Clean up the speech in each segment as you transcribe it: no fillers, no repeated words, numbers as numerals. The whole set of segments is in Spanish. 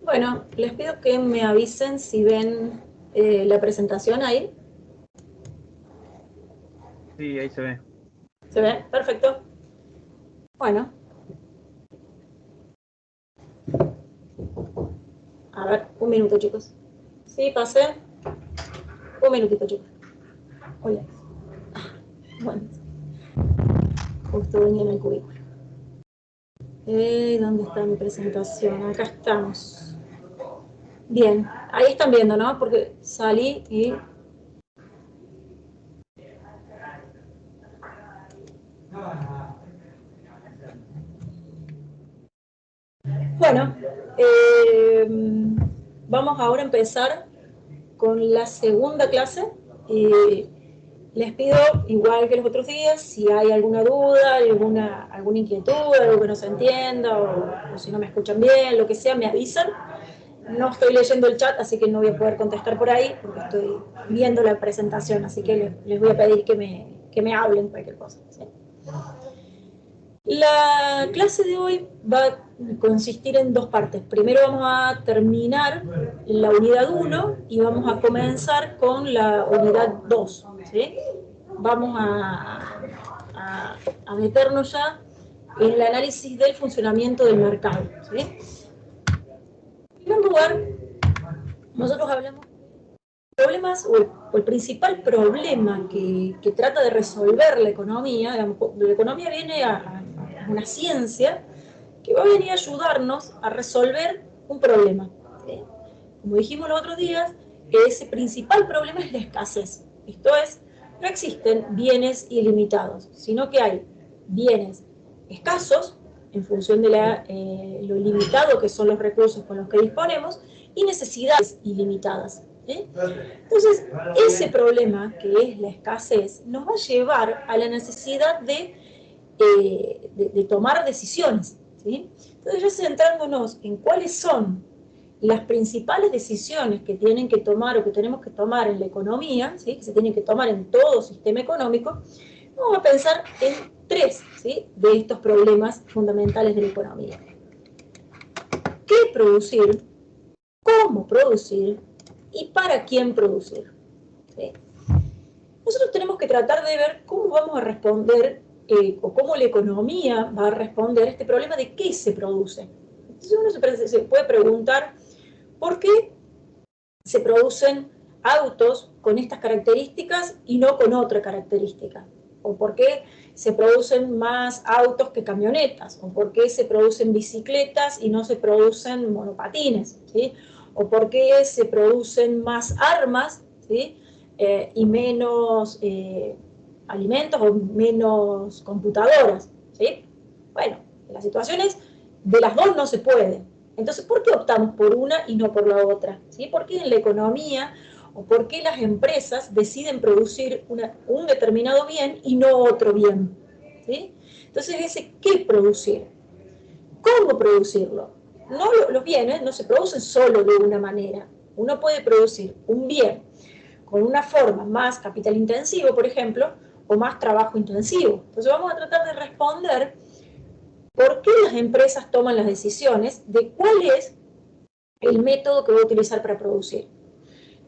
Bueno, les pido que me avisen si ven la presentación ahí. Sí, ahí se ve. ¿Se ve? Perfecto. Bueno. A ver, un minuto, chicos. Sí, pasé. Un minutito, chicos. Hola. Bueno. Justo venía en el cubículo. ¿Dónde está mi presentación? Acá estamos. Bien, ahí están viendo, ¿no? Porque salí y... Bueno, vamos ahora a empezar con la segunda clase. Les pido, igual que los otros días, si hay alguna duda, alguna inquietud, algo que no se entienda, o si no me escuchan bien, lo que sea, me avisan. No estoy leyendo el chat, así que no voy a poder contestar por ahí, porque estoy viendo la presentación, así que les voy a pedir que me hablen cualquier cosa. ¿Sí? La clase de hoy va a consistir en dos partes. Primero vamos a terminar la unidad 1 y vamos a comenzar con la unidad 2. ¿Sí? Vamos a meternos ya en el análisis del funcionamiento del mercado. ¿Sí? En primer lugar, nosotros hablamos de problemas, o el principal problema que trata de resolver la economía. La economía viene a una ciencia que va a venir a ayudarnos a resolver un problema. ¿Sí? Como dijimos los otros días, ese principal problema es la escasez. Esto es, no existen bienes ilimitados, sino que hay bienes escasos en función de lo limitado que son los recursos con los que disponemos y necesidades ilimitadas. ¿Sí? Entonces, ese problema que es la escasez nos va a llevar a la necesidad de tomar decisiones. ¿Sí? Entonces, ya centrándonos en cuáles son las principales decisiones que tienen que tomar o que tenemos que tomar en la economía, ¿sí? Que se tienen que tomar en todo sistema económico, vamos a pensar en tres, ¿sí? De estos problemas fundamentales de la economía. ¿Qué producir? ¿Cómo producir? ¿Y para quién producir? ¿Sí? Nosotros tenemos que tratar de ver cómo vamos a responder o cómo la economía va a responder a este problema de qué se produce. Entonces uno se puede preguntar por qué se producen autos con estas características y no con otra característica, o por qué se producen más autos que camionetas, o por qué se producen bicicletas y no se producen monopatines, ¿sí? O por qué se producen más armas, ¿sí? Y menos alimentos o menos computadoras, ¿sí? Bueno, en las situaciones de las dos no se puede. Entonces, ¿por qué optamos por una y no por la otra? ¿Sí? ¿Por qué en la economía o por qué las empresas deciden producir un determinado bien y no otro bien? ¿Sí? Entonces, ese ¿qué producir? ¿Cómo producirlo? No, los bienes no se producen solo de una manera. Uno puede producir un bien con una forma más capital intensivo, por ejemplo, o más trabajo intensivo. Entonces vamos a tratar de responder por qué las empresas toman las decisiones de cuál es el método que voy a utilizar para producir.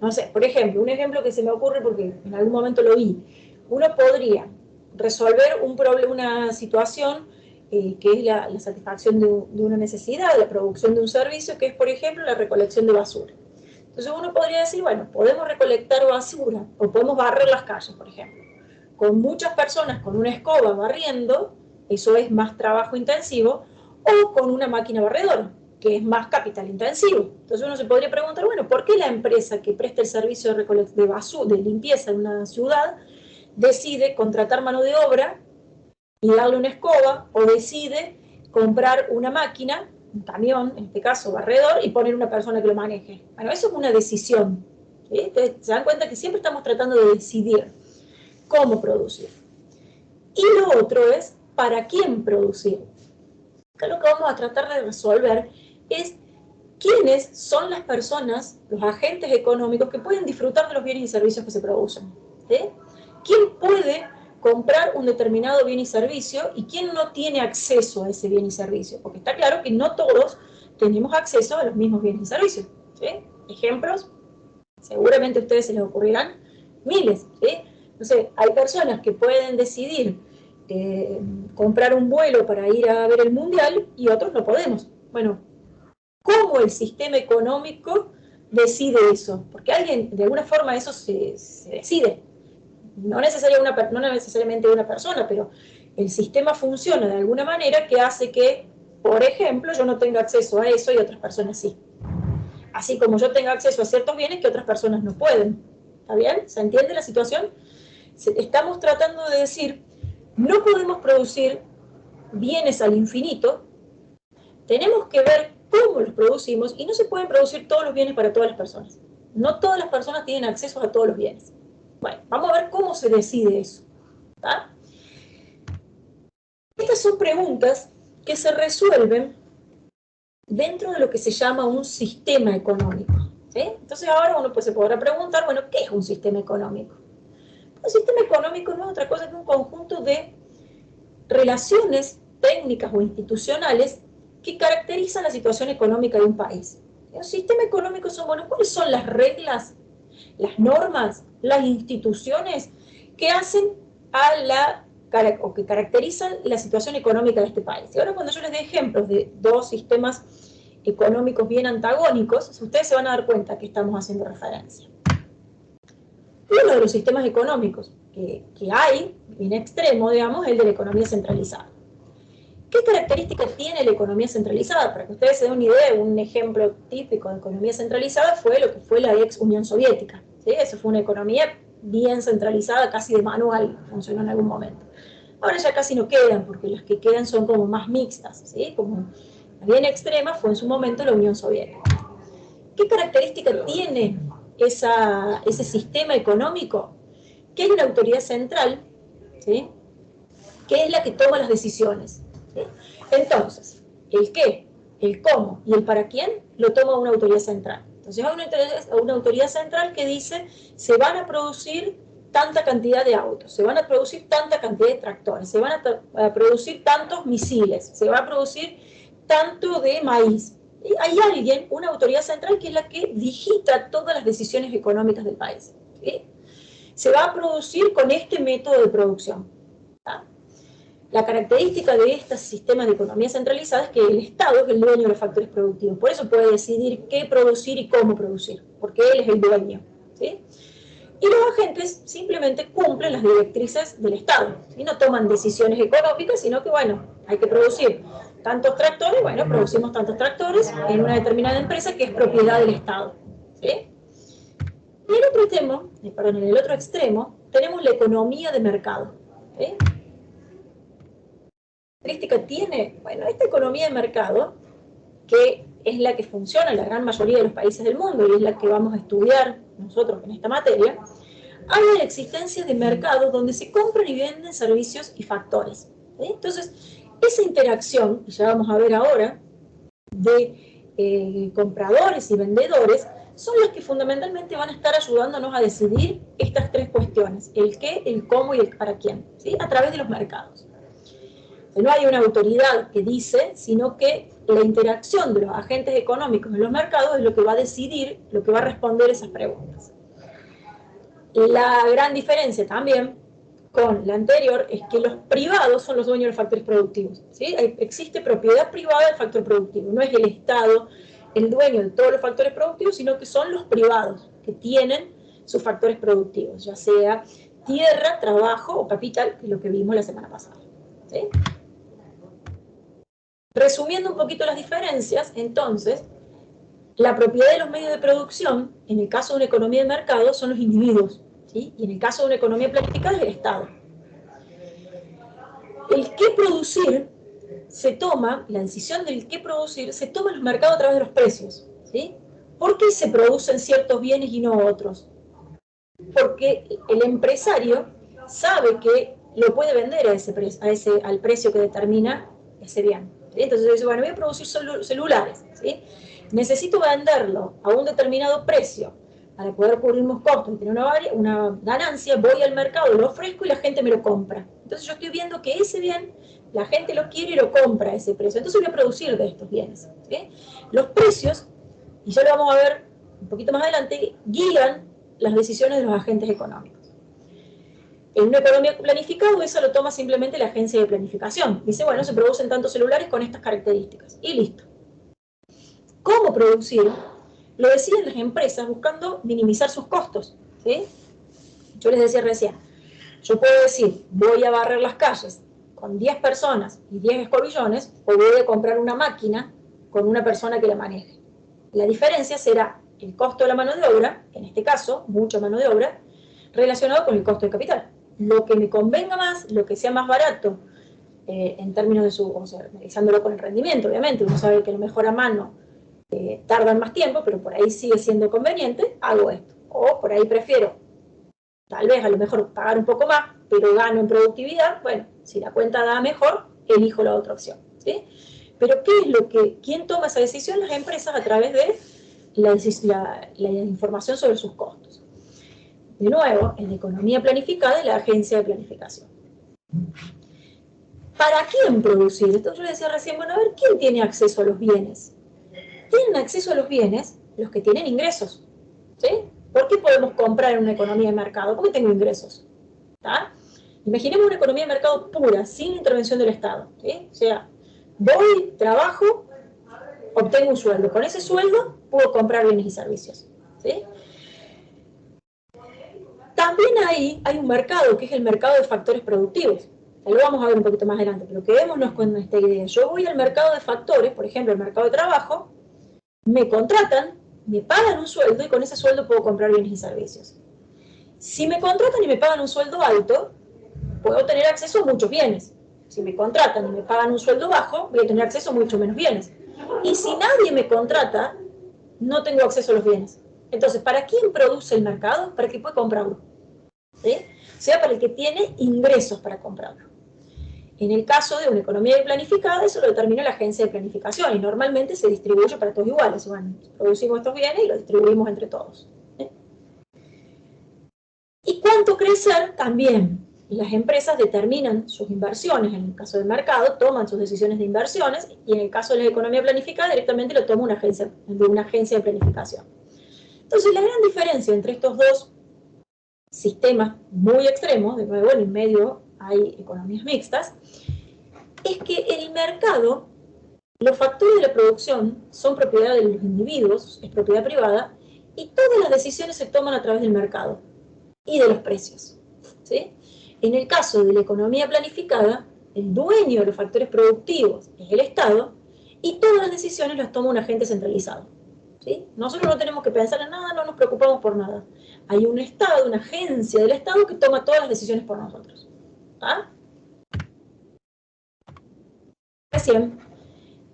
No sé, por ejemplo, un ejemplo que se me ocurre porque en algún momento lo vi. Uno podría resolver una situación que es la satisfacción de una necesidad, la producción de un servicio, que es, por ejemplo, la recolección de basura. Entonces uno podría decir, bueno, podemos recolectar basura o podemos barrer las calles, por ejemplo. Con muchas personas con una escoba barriendo, eso es más trabajo intensivo, o con una máquina barredora, que es más capital intensivo. Entonces uno se podría preguntar, bueno, ¿por qué la empresa que presta el servicio de basura, de limpieza en una ciudad, decide contratar mano de obra y darle una escoba, o decide comprar una máquina, un camión, en este caso barredor, y poner una persona que lo maneje? Bueno, eso es una decisión. ¿Sí? Entonces, se dan cuenta que siempre estamos tratando de decidir cómo producir. Y lo otro es, ¿para quién producir? Acá lo que vamos a tratar de resolver es quiénes son las personas, los agentes económicos que pueden disfrutar de los bienes y servicios que se producen. ¿Sí? ¿Quién puede comprar un determinado bien y servicio y quién no tiene acceso a ese bien y servicio? Porque está claro que no todos tenemos acceso a los mismos bienes y servicios. ¿Sí? Ejemplos, seguramente a ustedes se les ocurrirán miles. ¿Sí? Entonces, hay personas que pueden decidir comprar un vuelo para ir a ver el mundial y otros no podemos. Bueno, ¿cómo el sistema económico decide eso? Porque alguien, de alguna forma, eso se decide. No necesariamente una persona, pero el sistema funciona de alguna manera que hace que, por ejemplo, yo no tenga acceso a eso y otras personas sí. Así como yo tenga acceso a ciertos bienes que otras personas no pueden. ¿Está bien? ¿Se entiende la situación? Estamos tratando de decir, no podemos producir bienes al infinito, tenemos que ver cómo los producimos y no se pueden producir todos los bienes para todas las personas. No todas las personas tienen acceso a todos los bienes. Bueno, vamos a ver cómo se decide eso. ¿Tá? Estas son preguntas que se resuelven dentro de lo que se llama un sistema económico. ¿Sí? Entonces ahora uno se podrá preguntar, bueno, ¿qué es un sistema económico? Un sistema económico no es otra cosa que un conjunto de relaciones técnicas o institucionales que caracterizan la situación económica de un país. Un sistema económico son, bueno, ¿cuáles son las reglas, las normas, las instituciones que hacen o que caracterizan la situación económica de este país? Y ahora cuando yo les dé ejemplos de dos sistemas económicos bien antagónicos, ustedes se van a dar cuenta que estamos haciendo referencia. Uno de los sistemas económicos que hay, en extremo, digamos, es el de la economía centralizada. ¿Qué características tiene la economía centralizada? Para que ustedes se den una idea, un ejemplo típico de economía centralizada fue lo que fue la ex Unión Soviética. ¿Sí? Eso fue una economía bien centralizada, casi de manual, funcionó en algún momento. Ahora ya casi no quedan, porque las que quedan son como más mixtas, ¿sí? Como la bien extrema fue en su momento la Unión Soviética. ¿Qué característica tiene ese sistema económico? Que hay una autoridad central, ¿sí? Que es la que toma las decisiones. ¿Sí? Entonces, el qué, el cómo y el para quién lo toma una autoridad central. Entonces hay una autoridad central que dice, se van a producir tanta cantidad de autos, se van a producir tanta cantidad de tractores, se van a producir tantos misiles, se va a producir tanto de maíz. Y hay alguien, una autoridad central, que es la que digita todas las decisiones económicas del país. ¿Sí? Se va a producir con este método de producción. ¿Tá? La característica de estos sistemas de economía centralizada es que el Estado es el dueño de los factores productivos. Por eso puede decidir qué producir y cómo producir, porque él es el dueño. ¿Sí? Y los agentes simplemente cumplen las directrices del Estado. ¿Sí? No toman decisiones económicas, sino que, bueno, hay que producir tantos tractores, bueno, producimos tantos tractores en una determinada empresa que es propiedad del Estado. ¿Sí? Y en el otro extremo, tenemos la economía de mercado. ¿Sí? ¿Qué característica tiene? Bueno, esta economía de mercado, que es la que funciona en la gran mayoría de los países del mundo y es la que vamos a estudiar nosotros en esta materia, habla de la existencia de mercados donde se compran y venden servicios y factores. ¿Sí? Entonces, esa interacción, y ya vamos a ver ahora, de compradores y vendedores, son las que fundamentalmente van a estar ayudándonos a decidir estas tres cuestiones, el qué, el cómo y el para quién, ¿sí? A través de los mercados. No hay una autoridad que dice, sino que la interacción de los agentes económicos en los mercados es lo que va a decidir, lo que va a responder esas preguntas. La gran diferencia también con la anterior es que los privados son los dueños de los factores productivos. ¿Sí? Existe propiedad privada del factor productivo, no es el Estado el dueño de todos los factores productivos, sino que son los privados que tienen sus factores productivos, ya sea tierra, trabajo o capital, que es lo que vimos la semana pasada. ¿Sí? Resumiendo un poquito las diferencias, entonces, la propiedad de los medios de producción, en el caso de una economía de mercado, son los individuos, ¿sí? Y en el caso de una economía planificada es el Estado. El qué producir se toma, la decisión del qué producir se toma en los mercados a través de los precios, ¿sí? ¿Por qué se producen ciertos bienes y no otros? Porque el empresario sabe que lo puede vender al precio que determina ese bien. ¿Sí? Entonces dice, bueno, voy a producir celulares, ¿sí? Necesito venderlo a un determinado precio para poder cubrir mis costos y tener una ganancia, voy al mercado, lo ofrezco y la gente me lo compra. Entonces yo estoy viendo que ese bien La gente lo quiere y lo compra a ese precio. Entonces voy a producir de estos bienes. ¿Sí? Los precios, y ya lo vamos a ver un poquito más adelante, guían las decisiones de los agentes económicos. En una economía planificada, eso lo toma simplemente la agencia de planificación. Dice, bueno, se producen tantos celulares con estas características. Y listo. ¿Cómo producir? Lo deciden las empresas buscando minimizar sus costos. ¿Sí? Yo les decía recién, yo puedo decir, voy a barrer las calles con 10 personas y 10 escobillones, o voy a comprar una máquina con una persona que la maneje. La diferencia será el costo de la mano de obra, en este caso, mucha mano de obra, relacionado con el costo de capital. Lo que me convenga más, lo que sea más barato, en términos de su, o sea, analizándolo con el rendimiento, obviamente, uno sabe que lo mejor a mano tardan más tiempo, pero por ahí sigue siendo conveniente, hago esto. O por ahí prefiero, tal vez a lo mejor pagar un poco más, pero gano en productividad, bueno, si la cuenta da mejor, elijo la otra opción. ¿Sí? Pero ¿qué es lo que, quién toma esa decisión? Las empresas a través de la información sobre sus costos. De nuevo, en la economía planificada, la agencia de planificación. ¿Para quién producir? Entonces yo le decía recién, bueno, a ver, ¿quién tiene acceso a los bienes? Tienen acceso a los bienes los que tienen ingresos. ¿Sí? ¿Por qué podemos comprar en una economía de mercado? Porque tengo ingresos. ¿Tá? Imaginemos una economía de mercado pura, sin intervención del Estado. ¿Sí? O sea, voy, trabajo, obtengo un sueldo. Con ese sueldo puedo comprar bienes y servicios. ¿Sí? También hay un mercado, que es el mercado de factores productivos. Lo vamos a ver un poquito más adelante, pero quedémonos con esta idea. Yo voy al mercado de factores, por ejemplo, el mercado de trabajo, me contratan, me pagan un sueldo y con ese sueldo puedo comprar bienes y servicios. Si me contratan y me pagan un sueldo alto, puedo tener acceso a muchos bienes. Si me contratan y me pagan un sueldo bajo, voy a tener acceso a mucho menos bienes. Y si nadie me contrata, no tengo acceso a los bienes. Entonces, ¿para quién produce el mercado? Para el que puede comprarlo. ¿Sí? O sea, para el que tiene ingresos para comprarlo. En el caso de una economía planificada, eso lo determina la agencia de planificación y normalmente se distribuye para todos iguales. Bueno, producimos estos bienes y los distribuimos entre todos. ¿Sí? ¿Y cuánto crecer? También. Las empresas determinan sus inversiones, en el caso del mercado, toman sus decisiones de inversiones, y en el caso de la economía planificada, directamente lo toma una agencia de planificación. Entonces, la gran diferencia entre estos dos sistemas muy extremos, de nuevo en el medio hay economías mixtas, es que el mercado, los factores de la producción son propiedad de los individuos, es propiedad privada, y todas las decisiones se toman a través del mercado y de los precios. ¿Sí? En el caso de la economía planificada, el dueño de los factores productivos es el Estado y todas las decisiones las toma un agente centralizado. ¿Sí? Nosotros no tenemos que pensar en nada, no nos preocupamos por nada. Hay un Estado, una agencia del Estado que toma todas las decisiones por nosotros. ¿Ah? Recién,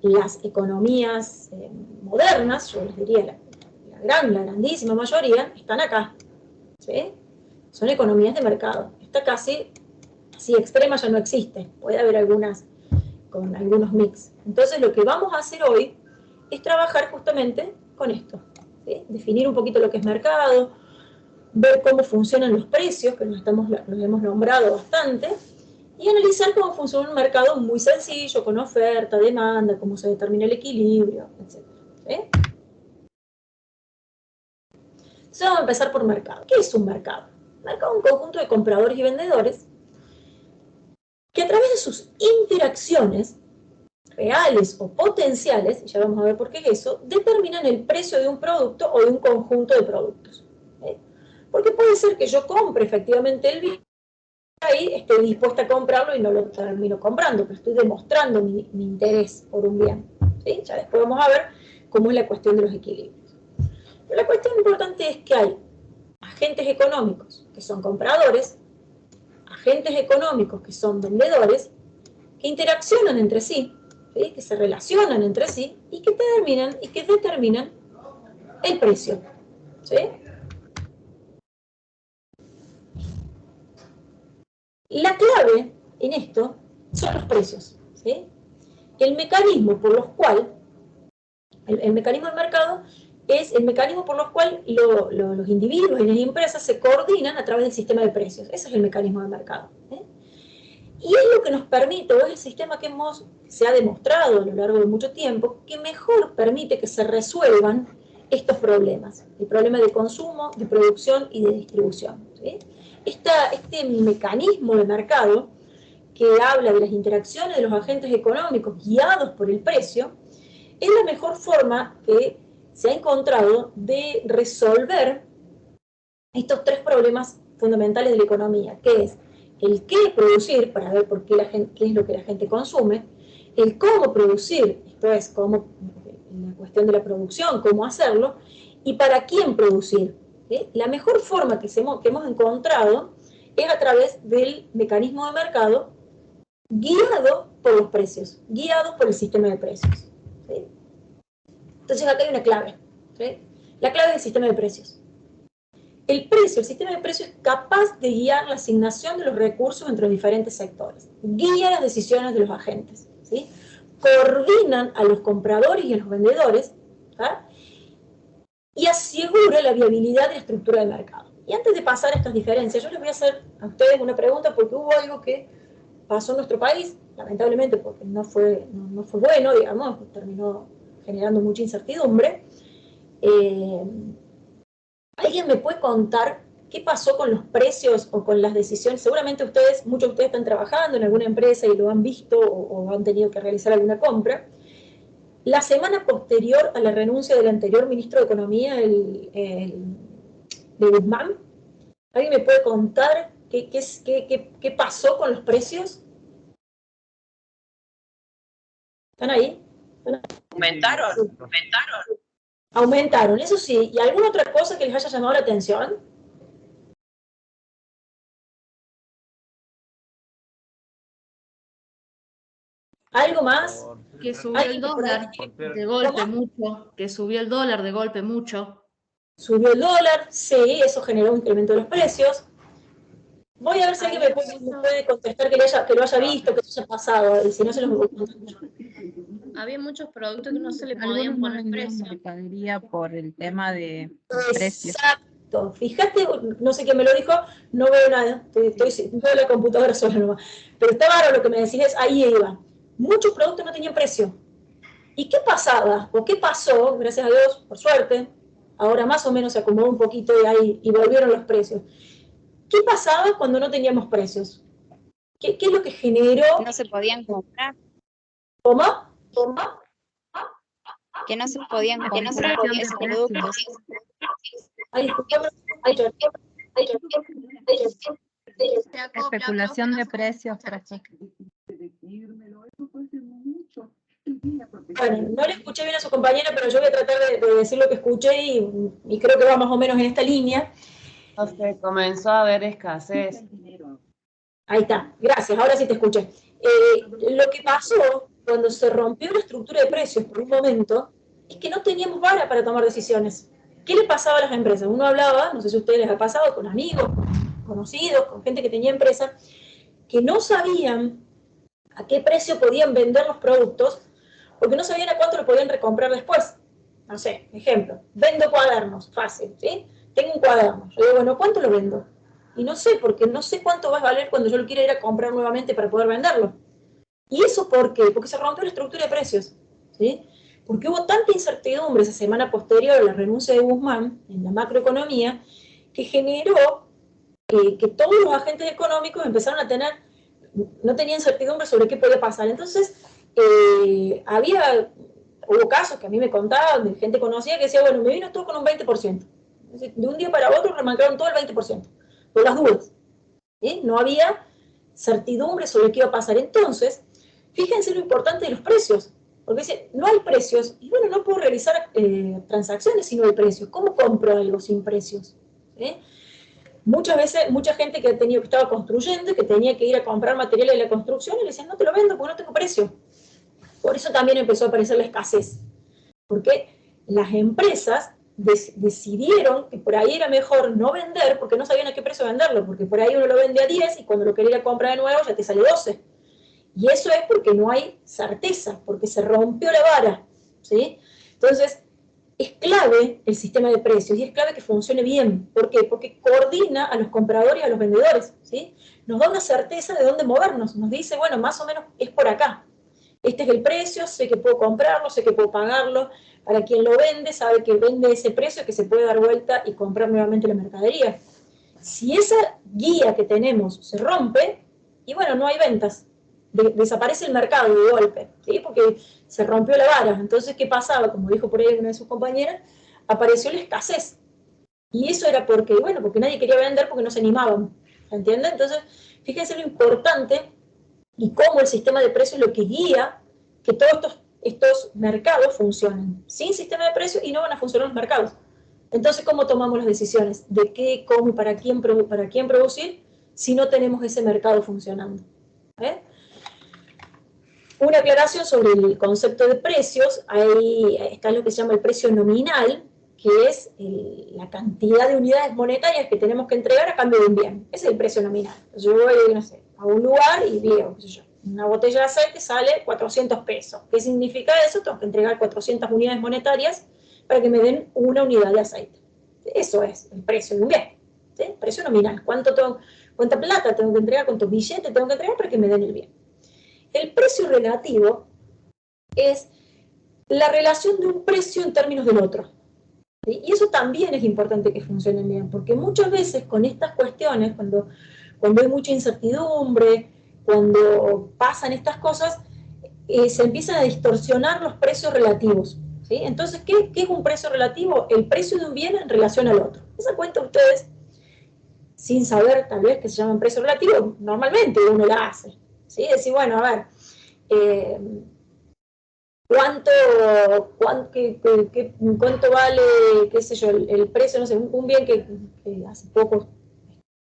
las economías modernas, yo les diría la grandísima mayoría, están acá. ¿Sí? Son economías de mercado. Esta casi extrema ya no existe. Puede haber algunas con algunos mix. Entonces lo que vamos a hacer hoy es trabajar justamente con esto. ¿Sí? Definir un poquito lo que es mercado, ver cómo funcionan los precios, que los hemos nombrado bastante, y analizar cómo funciona un mercado muy sencillo, con oferta, demanda, cómo se determina el equilibrio, etc. ¿Sí? Entonces vamos a empezar por mercado. ¿Qué es un mercado? Mercado es un conjunto de compradores y vendedores que a través de sus interacciones reales o potenciales, y ya vamos a ver por qué es eso, determinan el precio de un producto o de un conjunto de productos. ¿Sí? Porque puede ser que yo compre efectivamente el bien, ahí estoy dispuesta a comprarlo y no lo termino comprando, pero estoy demostrando mi interés por un bien. ¿Sí? Ya después vamos a ver cómo es la cuestión de los equilibrios. Pero la cuestión importante es que hay agentes económicos que son compradores, agentes económicos que son vendedores, que interaccionan entre sí, ¿sí? Que se relacionan entre sí y que determinan el precio. ¿Sí? La clave en esto son los precios. ¿Sí? El mecanismo por los cuales, el mecanismo del mercado es el mecanismo por los cuales los individuos y las empresas se coordinan a través del sistema de precios. Ese es el mecanismo del mercado. ¿Sí? Y es lo que nos permite, o es el sistema que se ha demostrado a lo largo de mucho tiempo, que mejor permite que se resuelvan estos problemas. El problema de consumo, de producción y de distribución. ¿Sí? Este mecanismo de mercado que habla de las interacciones de los agentes económicos guiados por el precio, es la mejor forma que se ha encontrado de resolver estos tres problemas fundamentales de la economía, que es el qué producir, para ver por qué qué es lo que la gente consume, el cómo producir, esto es, cómo, la cuestión de la producción, cómo hacerlo, y para quién producir. ¿Sí? La mejor forma que hemos encontrado es a través del mecanismo de mercado guiado por los precios, guiado por el sistema de precios. ¿Sí? Entonces acá hay una clave. ¿Sí? La clave es el sistema de precios. El precio, el sistema de precios es capaz de guiar la asignación de los recursos entre los diferentes sectores, guía las decisiones de los agentes, ¿sí? Coordinan a los compradores y a los vendedores, ¿tá? Y asegura la viabilidad de la estructura del mercado. Y antes de pasar a estas diferencias, yo les voy a hacer a ustedes una pregunta porque hubo algo que pasó en nuestro país, lamentablemente porque no fue bueno, digamos, terminó generando mucha incertidumbre. ¿Alguien me puede contar qué pasó con los precios o con las decisiones? Seguramente muchos de ustedes están trabajando en alguna empresa y lo han visto o han tenido que realizar alguna compra. La semana posterior a la renuncia del anterior ministro de Economía, de Guzmán, ¿alguien me puede contar qué pasó con los precios? ¿Están ahí? Aumentaron. Aumentaron, eso sí. ¿Y alguna otra cosa que les haya llamado la atención? ¿Algo más? Que subió el dólar de golpe mucho, que subió el dólar de golpe mucho. Subió el dólar, sí, eso generó un incremento de los precios. Voy a ver si alguien me puede contestar que lo haya visto, que eso haya pasado, y si no se los voy a contar. Había muchos productos que no se le podían poner precio. Mercadería por el tema de precios. Exacto. Fíjate, no sé quién me lo dijo, no veo nada, veo la computadora sola nomás. Pero está raro lo que me decís, ahí iba. Muchos productos no tenían precio. ¿Y qué pasaba? ¿O qué pasó? Gracias a Dios, por suerte, ahora más o menos se acomodó un poquito y volvieron los precios. ¿Qué pasaba cuando no teníamos precios? ¿Qué es lo que generó? No se podían comprar. ¿Cómo? Que no se podían comprar esos productos. Ay, Especulación de precios. Bueno, no le escuché bien a su compañera, pero yo voy a tratar de decir lo que escuché y creo que va más o menos en esta línea. Entonces comenzó a haber escasez. Ahí está, gracias, ahora sí te escuché. Lo que pasó cuando se rompió la estructura de precios por un momento es que no teníamos vara para tomar decisiones. ¿Qué le pasaba a las empresas? Uno hablaba, no sé si a ustedes les ha pasado, con amigos, con conocidos, con gente que tenía empresa, que no sabían a qué precio podían vender los productos porque no sabían a cuánto lo podían recomprar después. No sé, ejemplo, vendo cuadernos, fácil, ¿sí? Tengo un cuaderno, yo digo, bueno, ¿cuánto lo vendo? Y no sé, porque no sé cuánto va a valer cuando yo lo quiera ir a comprar nuevamente para poder venderlo. ¿Y eso por qué? Porque se rompió la estructura de precios, ¿sí? Porque hubo tanta incertidumbre esa semana posterior a la renuncia de Guzmán en la macroeconomía que generó que todos los agentes económicos empezaron a no tenían certidumbre sobre qué podía pasar. Entonces, hubo casos que a mí me contaban de gente conocida que decía, bueno, me vino todo con un 20%. De un día para otro remarcaron todo el 20%, por las dudas. ¿Sí? No había certidumbre sobre qué iba a pasar. Entonces, fíjense lo importante de los precios. Porque dice, no hay precios, y bueno, no puedo realizar transacciones si no hay precios. ¿Cómo compro algo sin precios? ¿Sí? Muchas veces, mucha gente que estaba construyendo y que tenía que ir a comprar materiales de la construcción y le decían, no te lo vendo porque no tengo precio. Por eso también empezó a aparecer la escasez. Porque las empresas decidieron que por ahí era mejor no vender porque no sabían a qué precio venderlo, porque por ahí uno lo vende a 10 y cuando lo quería comprar de nuevo ya te sale 12. Y eso es porque no hay certeza, porque se rompió la vara, ¿sí? Entonces, es clave el sistema de precios y es clave que funcione bien. ¿Por qué? Porque coordina a los compradores y a los vendedores, ¿sí? nos da una certeza de dónde movernos, nos dice, bueno, más o menos es por acá. Este es el precio, sé que puedo comprarlo, sé que puedo pagarlo. Para quien lo vende, sabe que vende ese precio, que se puede dar vuelta y comprar nuevamente la mercadería. Si esa guía que tenemos se rompe, y bueno, no hay ventas. Desaparece el mercado de golpe, ¿sí? Porque se rompió la vara. Entonces, ¿qué pasaba? Como dijo por ahí una de sus compañeras, apareció la escasez. Y eso era porque, bueno, porque nadie quería vender porque no se animaban. ¿Entienden? Entonces, fíjense lo importante y cómo el sistema de precios es lo que guía que todos estos mercados funcionen. Sin sistema de precios y no van a funcionar los mercados. Entonces, ¿cómo tomamos las decisiones? ¿De qué, cómo y para quién producir si no tenemos ese mercado funcionando? ¿Eh? Una aclaración sobre el concepto de precios. Ahí está lo que se llama el precio nominal, que es la cantidad de unidades monetarias que tenemos que entregar a cambio de un bien. Ese es el precio nominal. Yo voy, no sé, a un lugar y digo, qué sé yo, una botella de aceite sale 400 pesos. ¿Qué significa eso? Tengo que entregar 400 unidades monetarias para que me den una unidad de aceite. Eso es el precio de un bien. ¿Sí? Precio nominal. ¿Cuánta plata tengo que entregar? ¿Cuántos billetes tengo que entregar para que me den el bien? El precio relativo es la relación de un precio en términos del otro. ¿Sí? Y eso también es importante que funcione bien, porque muchas veces con estas cuestiones, cuando hay mucha incertidumbre, cuando pasan estas cosas, se empiezan a distorsionar los precios relativos. ¿Sí? Entonces, ¿qué es un precio relativo? El precio de un bien en relación al otro. Esa cuenta ustedes, sin saber tal vez que se llaman precios relativos, normalmente uno la hace. ¿Sí? Decir, bueno, a ver, ¿cuánto vale, qué sé yo, el precio, no sé, un bien que hace poco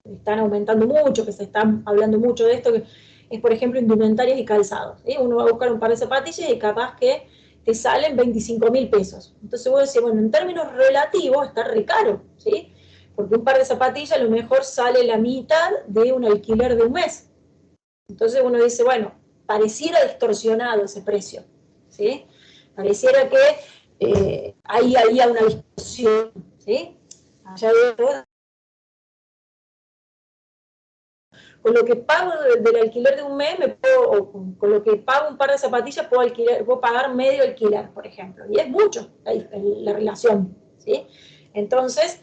están aumentando mucho, que se están hablando mucho de esto, que es, por ejemplo, indumentarias y calzados. ¿Sí? Uno va a buscar un par de zapatillas y capaz que te salen 25.000 pesos. Entonces vos decís, bueno, en términos relativos está re caro, ¿sí? Porque un par de zapatillas a lo mejor sale la mitad de un alquiler de un mes. Entonces uno dice, bueno, pareciera distorsionado ese precio, ¿sí? Pareciera que ahí había una distorsión, ¿sí? Allá de con lo que pago del alquiler de un mes, o con lo que pago un par de zapatillas, puedo pagar medio alquiler, por ejemplo. Y es mucho la relación, ¿sí? Entonces,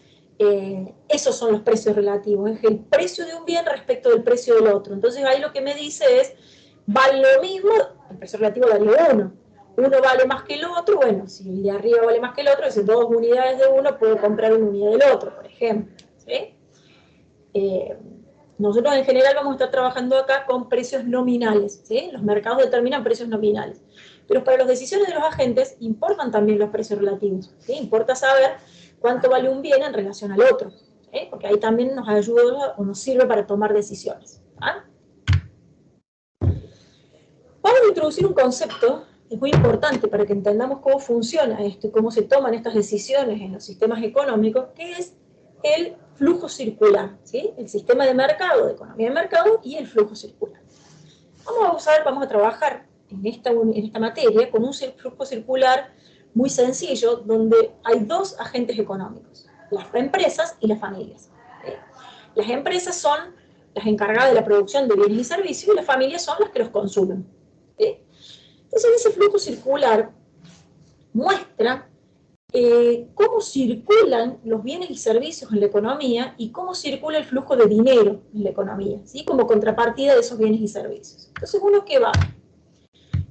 esos son los precios relativos. Es el precio de un bien respecto del precio del otro. Entonces, ahí lo que me dice es, vale lo mismo, el precio relativo daría uno. Uno vale más que el otro, bueno, si el de arriba vale más que el otro, si 2 unidades de uno, puedo comprar una unidad del otro, por ejemplo, ¿sí? Nosotros en general vamos a estar trabajando acá con precios nominales, ¿sí? Los mercados determinan precios nominales. Pero para las decisiones de los agentes importan también los precios relativos, ¿sí? Importa saber cuánto vale un bien en relación al otro, ¿sí? Porque ahí también nos ayuda o nos sirve para tomar decisiones. ¿Ah? Vamos a introducir un concepto que es muy importante para que entendamos cómo funciona esto y cómo se toman estas decisiones en los sistemas económicos, que es el flujo circular, ¿sí? El sistema de mercado, de economía de mercado y el flujo circular. Vamos a trabajar en esta materia con un flujo circular muy sencillo, donde hay dos agentes económicos, las empresas y las familias. ¿Sí? Las empresas son las encargadas de la producción de bienes y servicios y las familias son las que los consumen. ¿Sí? Entonces ese flujo circular muestra cómo circulan los bienes y servicios en la economía y cómo circula el flujo de dinero en la economía, ¿sí? Como contrapartida de esos bienes y servicios. Entonces, uno que va,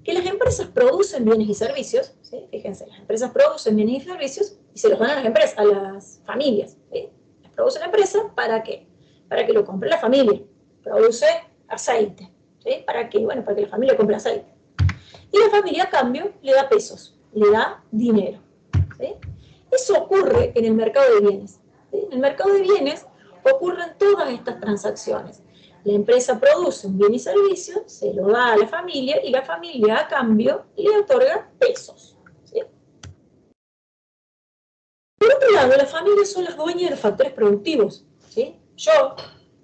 que las empresas producen bienes y servicios, ¿sí? Fíjense, las empresas producen bienes y servicios y se los dan a las empresas, a las familias, ¿sí? Las produce la empresa, ¿para qué? Para que lo compre la familia. Produce aceite, ¿sí? ¿Para qué? Bueno, para que la familia compre aceite. Y la familia, a cambio, le da pesos, le da dinero. ¿Sí? Eso ocurre en el mercado de bienes. ¿Sí? En el mercado de bienes ocurren todas estas transacciones. La empresa produce un bien y servicio, se lo da a la familia y la familia a cambio le otorga pesos. ¿Sí? Por otro lado, las familias son las dueñas de los factores productivos. ¿Sí? Yo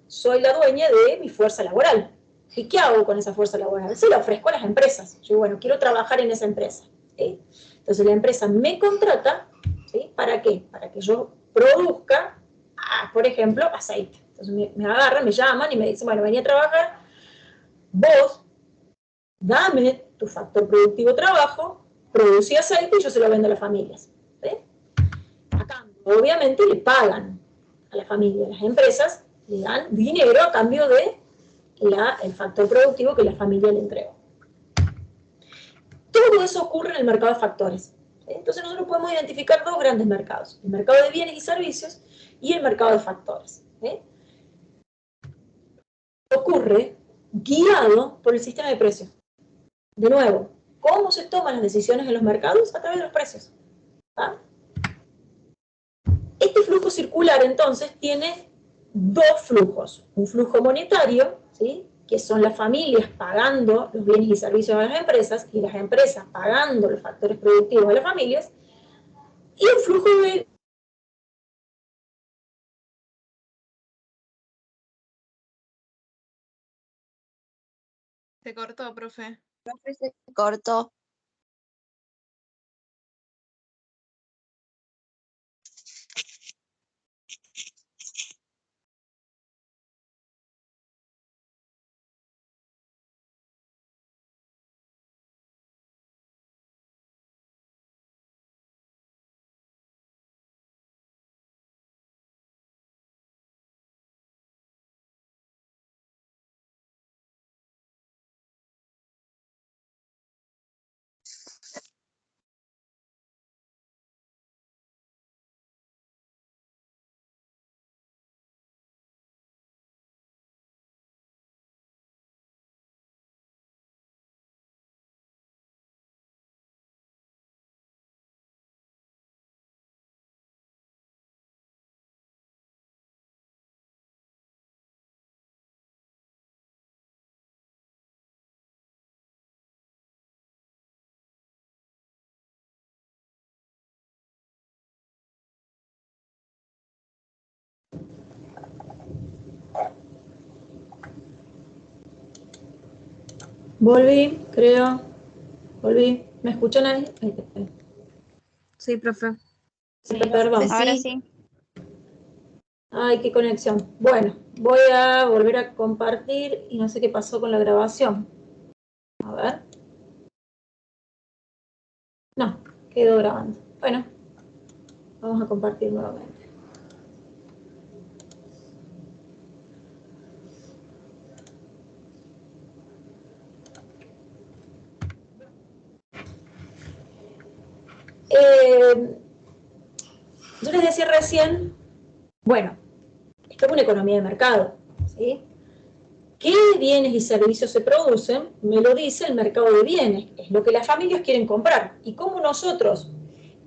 soy la dueña de mi fuerza laboral. ¿Y qué hago con esa fuerza laboral? Se la ofrezco a las empresas. Yo, bueno, quiero trabajar en esa empresa. ¿Sí? Entonces la empresa me contrata, ¿sí? ¿Para qué? Para que yo produzca, por ejemplo, aceite. Entonces me agarran, me llaman y me dicen, bueno, vení a trabajar, vos dame tu factor productivo trabajo, producí aceite y yo se lo vendo a las familias. ¿Sí? A cambio, obviamente le pagan a la familia, las empresas le dan dinero a cambio de el factor productivo que la familia le entregó. Todo eso ocurre en el mercado de factores. ¿Sí? Entonces nosotros podemos identificar dos grandes mercados, el mercado de bienes y servicios y el mercado de factores. ¿Sí? Ocurre guiado por el sistema de precios. De nuevo, ¿cómo se toman las decisiones en los mercados? A través de los precios. ¿Ah? Este flujo circular, entonces, tiene dos flujos. Un flujo monetario, ¿sí?, que son las familias pagando los bienes y servicios a las empresas, y las empresas pagando los factores productivos de las familias, y un flujo de... Se cortó, profe. Profe, se cortó. Volví, creo. Volví. ¿Me escuchan ahí? Ahí. Sí, profe. Sí, perdón. Ahora sí. Ay, qué conexión. Bueno, voy a volver a compartir y no sé qué pasó con la grabación. A ver. No, quedó grabando. Bueno, vamos a compartir nuevamente. Yo les decía recién, bueno, esto es una economía de mercado, ¿sí? ¿Qué bienes y servicios se producen? Me lo dice el mercado de bienes, es lo que las familias quieren comprar. Y cómo nosotros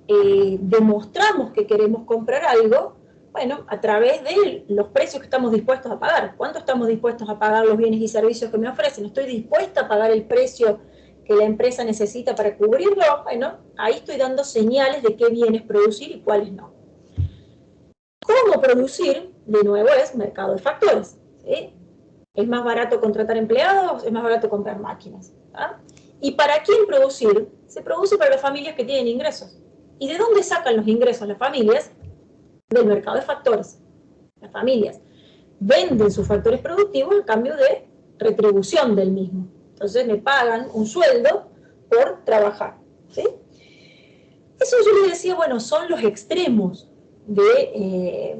demostramos que queremos comprar algo, bueno, a través de los precios que estamos dispuestos a pagar. ¿Cuánto estamos dispuestos a pagar los bienes y servicios que me ofrecen? ¿Estoy dispuesta a pagar el precio que la empresa necesita para cubrirlo? Bueno, ahí estoy dando señales de qué bienes producir y cuáles no. ¿Cómo producir? De nuevo es mercado de factores. ¿Sí? ¿Es más barato contratar empleados? ¿Es más barato comprar máquinas? ¿Ah? ¿Y para quién producir? Se produce para las familias que tienen ingresos. ¿Y de dónde sacan los ingresos las familias? Del mercado de factores. Las familias venden sus factores productivos a cambio de retribución del mismo. Entonces me pagan un sueldo por trabajar. ¿Sí? Eso yo les decía, bueno, son los extremos de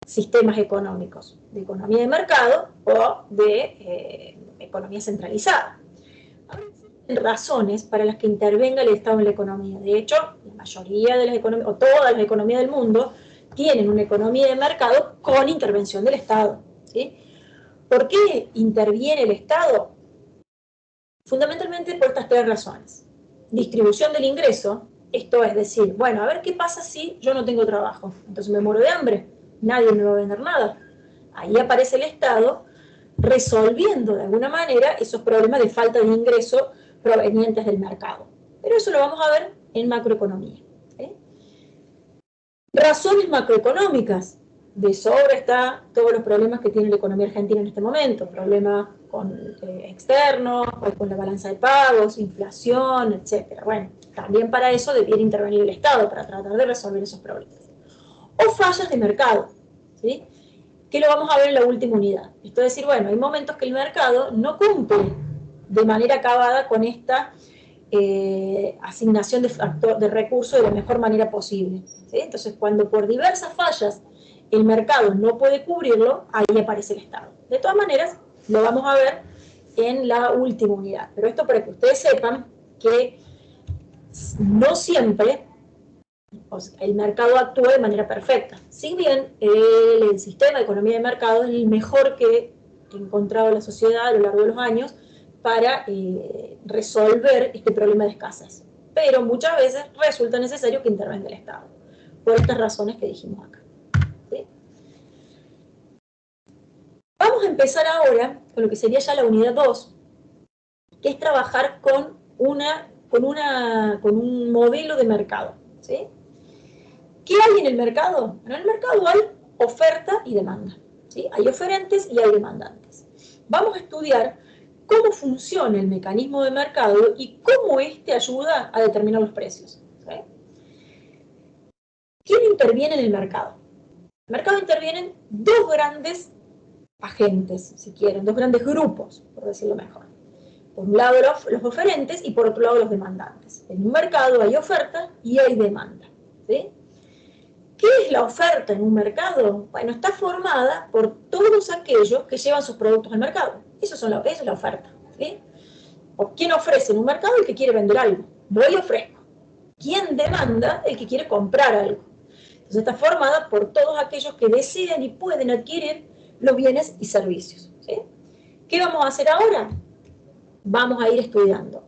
sistemas económicos, de economía de mercado o de economía centralizada. Hay razones para las que intervenga el Estado en la economía. De hecho, la mayoría de las economías, o todas las economías del mundo, tienen una economía de mercado con intervención del Estado. ¿Sí? ¿Por qué interviene el Estado? Fundamentalmente por estas tres razones. Distribución del ingreso, esto es decir, bueno, a ver qué pasa si yo no tengo trabajo. Entonces me muero de hambre, nadie me va a vender nada. Ahí aparece el Estado resolviendo de alguna manera esos problemas de falta de ingreso provenientes del mercado. Pero eso lo vamos a ver en macroeconomía. ¿Sí? Razones macroeconómicas. De sobra está todos los problemas que tiene la economía argentina en este momento, problemas externos, con la balanza de pagos, inflación, etc. Bueno, también para eso debiera intervenir el Estado para tratar de resolver esos problemas. O fallas de mercado. ¿Sí? que lo vamos a ver en la última unidad. Esto es decir, bueno, hay momentos que el mercado no cumple de manera acabada con esta asignación de recursos de la mejor manera posible, ¿sí? Entonces, cuando por diversas fallas el mercado no puede cubrirlo, ahí aparece el Estado. De todas maneras, lo vamos a ver en la última unidad. Pero esto para que ustedes sepan que no siempre el mercado actúa de manera perfecta. Si bien el sistema de economía de mercado es el mejor que ha encontrado la sociedad a lo largo de los años para resolver este problema de escasez. Pero muchas veces resulta necesario que intervenga el Estado, por estas razones que dijimos acá. ¿Sí? Vamos a empezar ahora con lo que sería ya la unidad 2, que es trabajar con un modelo de mercado. ¿Sí? ¿Qué hay en el mercado? En el mercado hay oferta y demanda. ¿Sí? Hay oferentes y hay demandantes. Vamos a estudiar cómo funciona el mecanismo de mercado y cómo éste ayuda a determinar los precios. ¿Sí? ¿Quién interviene en el mercado? En el mercado intervienen dos grandes agentes, si quieren, dos grandes grupos, por decirlo mejor. Por un lado los oferentes y por otro lado los demandantes. En un mercado hay oferta y hay demanda. ¿Sí? ¿Qué es la oferta en un mercado? Bueno, está formada por todos aquellos que llevan sus productos al mercado. Eso es la oferta. ¿Sí? ¿O quién ofrece en un mercado? El que quiere vender algo. Voy y ofrezco. ¿Quién demanda? El que quiere comprar algo. Entonces está formada por todos aquellos que deciden y pueden adquirir los bienes y servicios. ¿Sí? ¿Qué vamos a hacer ahora? Vamos a ir estudiando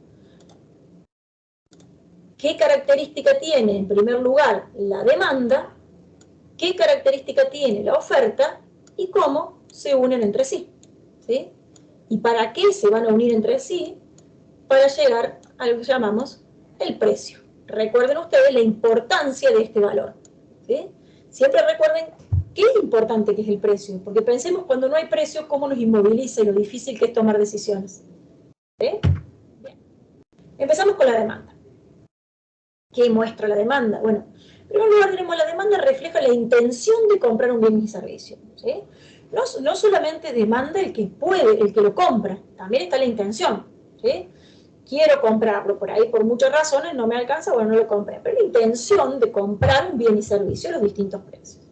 qué característica tiene, en primer lugar, la demanda, qué característica tiene la oferta y cómo se unen entre sí. ¿Sí? ¿Y para qué se van a unir entre sí? Para llegar a lo que llamamos el precio. Recuerden ustedes la importancia de este valor. ¿Sí? Siempre recuerden qué es importante que es el precio, porque pensemos cuando no hay precio, cómo nos inmoviliza y lo difícil que es tomar decisiones. ¿Sí? Bien. Empezamos con la demanda. ¿Qué muestra la demanda? Bueno, en primer lugar tenemos la demanda refleja la intención de comprar un bien y servicio. ¿Sí? No solamente demanda el que puede, el que lo compra, también está la intención. ¿Sí? Quiero comprarlo por ahí, por muchas razones, no me alcanza, bueno, no lo compré. Pero la intención de comprar un bien y servicio a los distintos precios.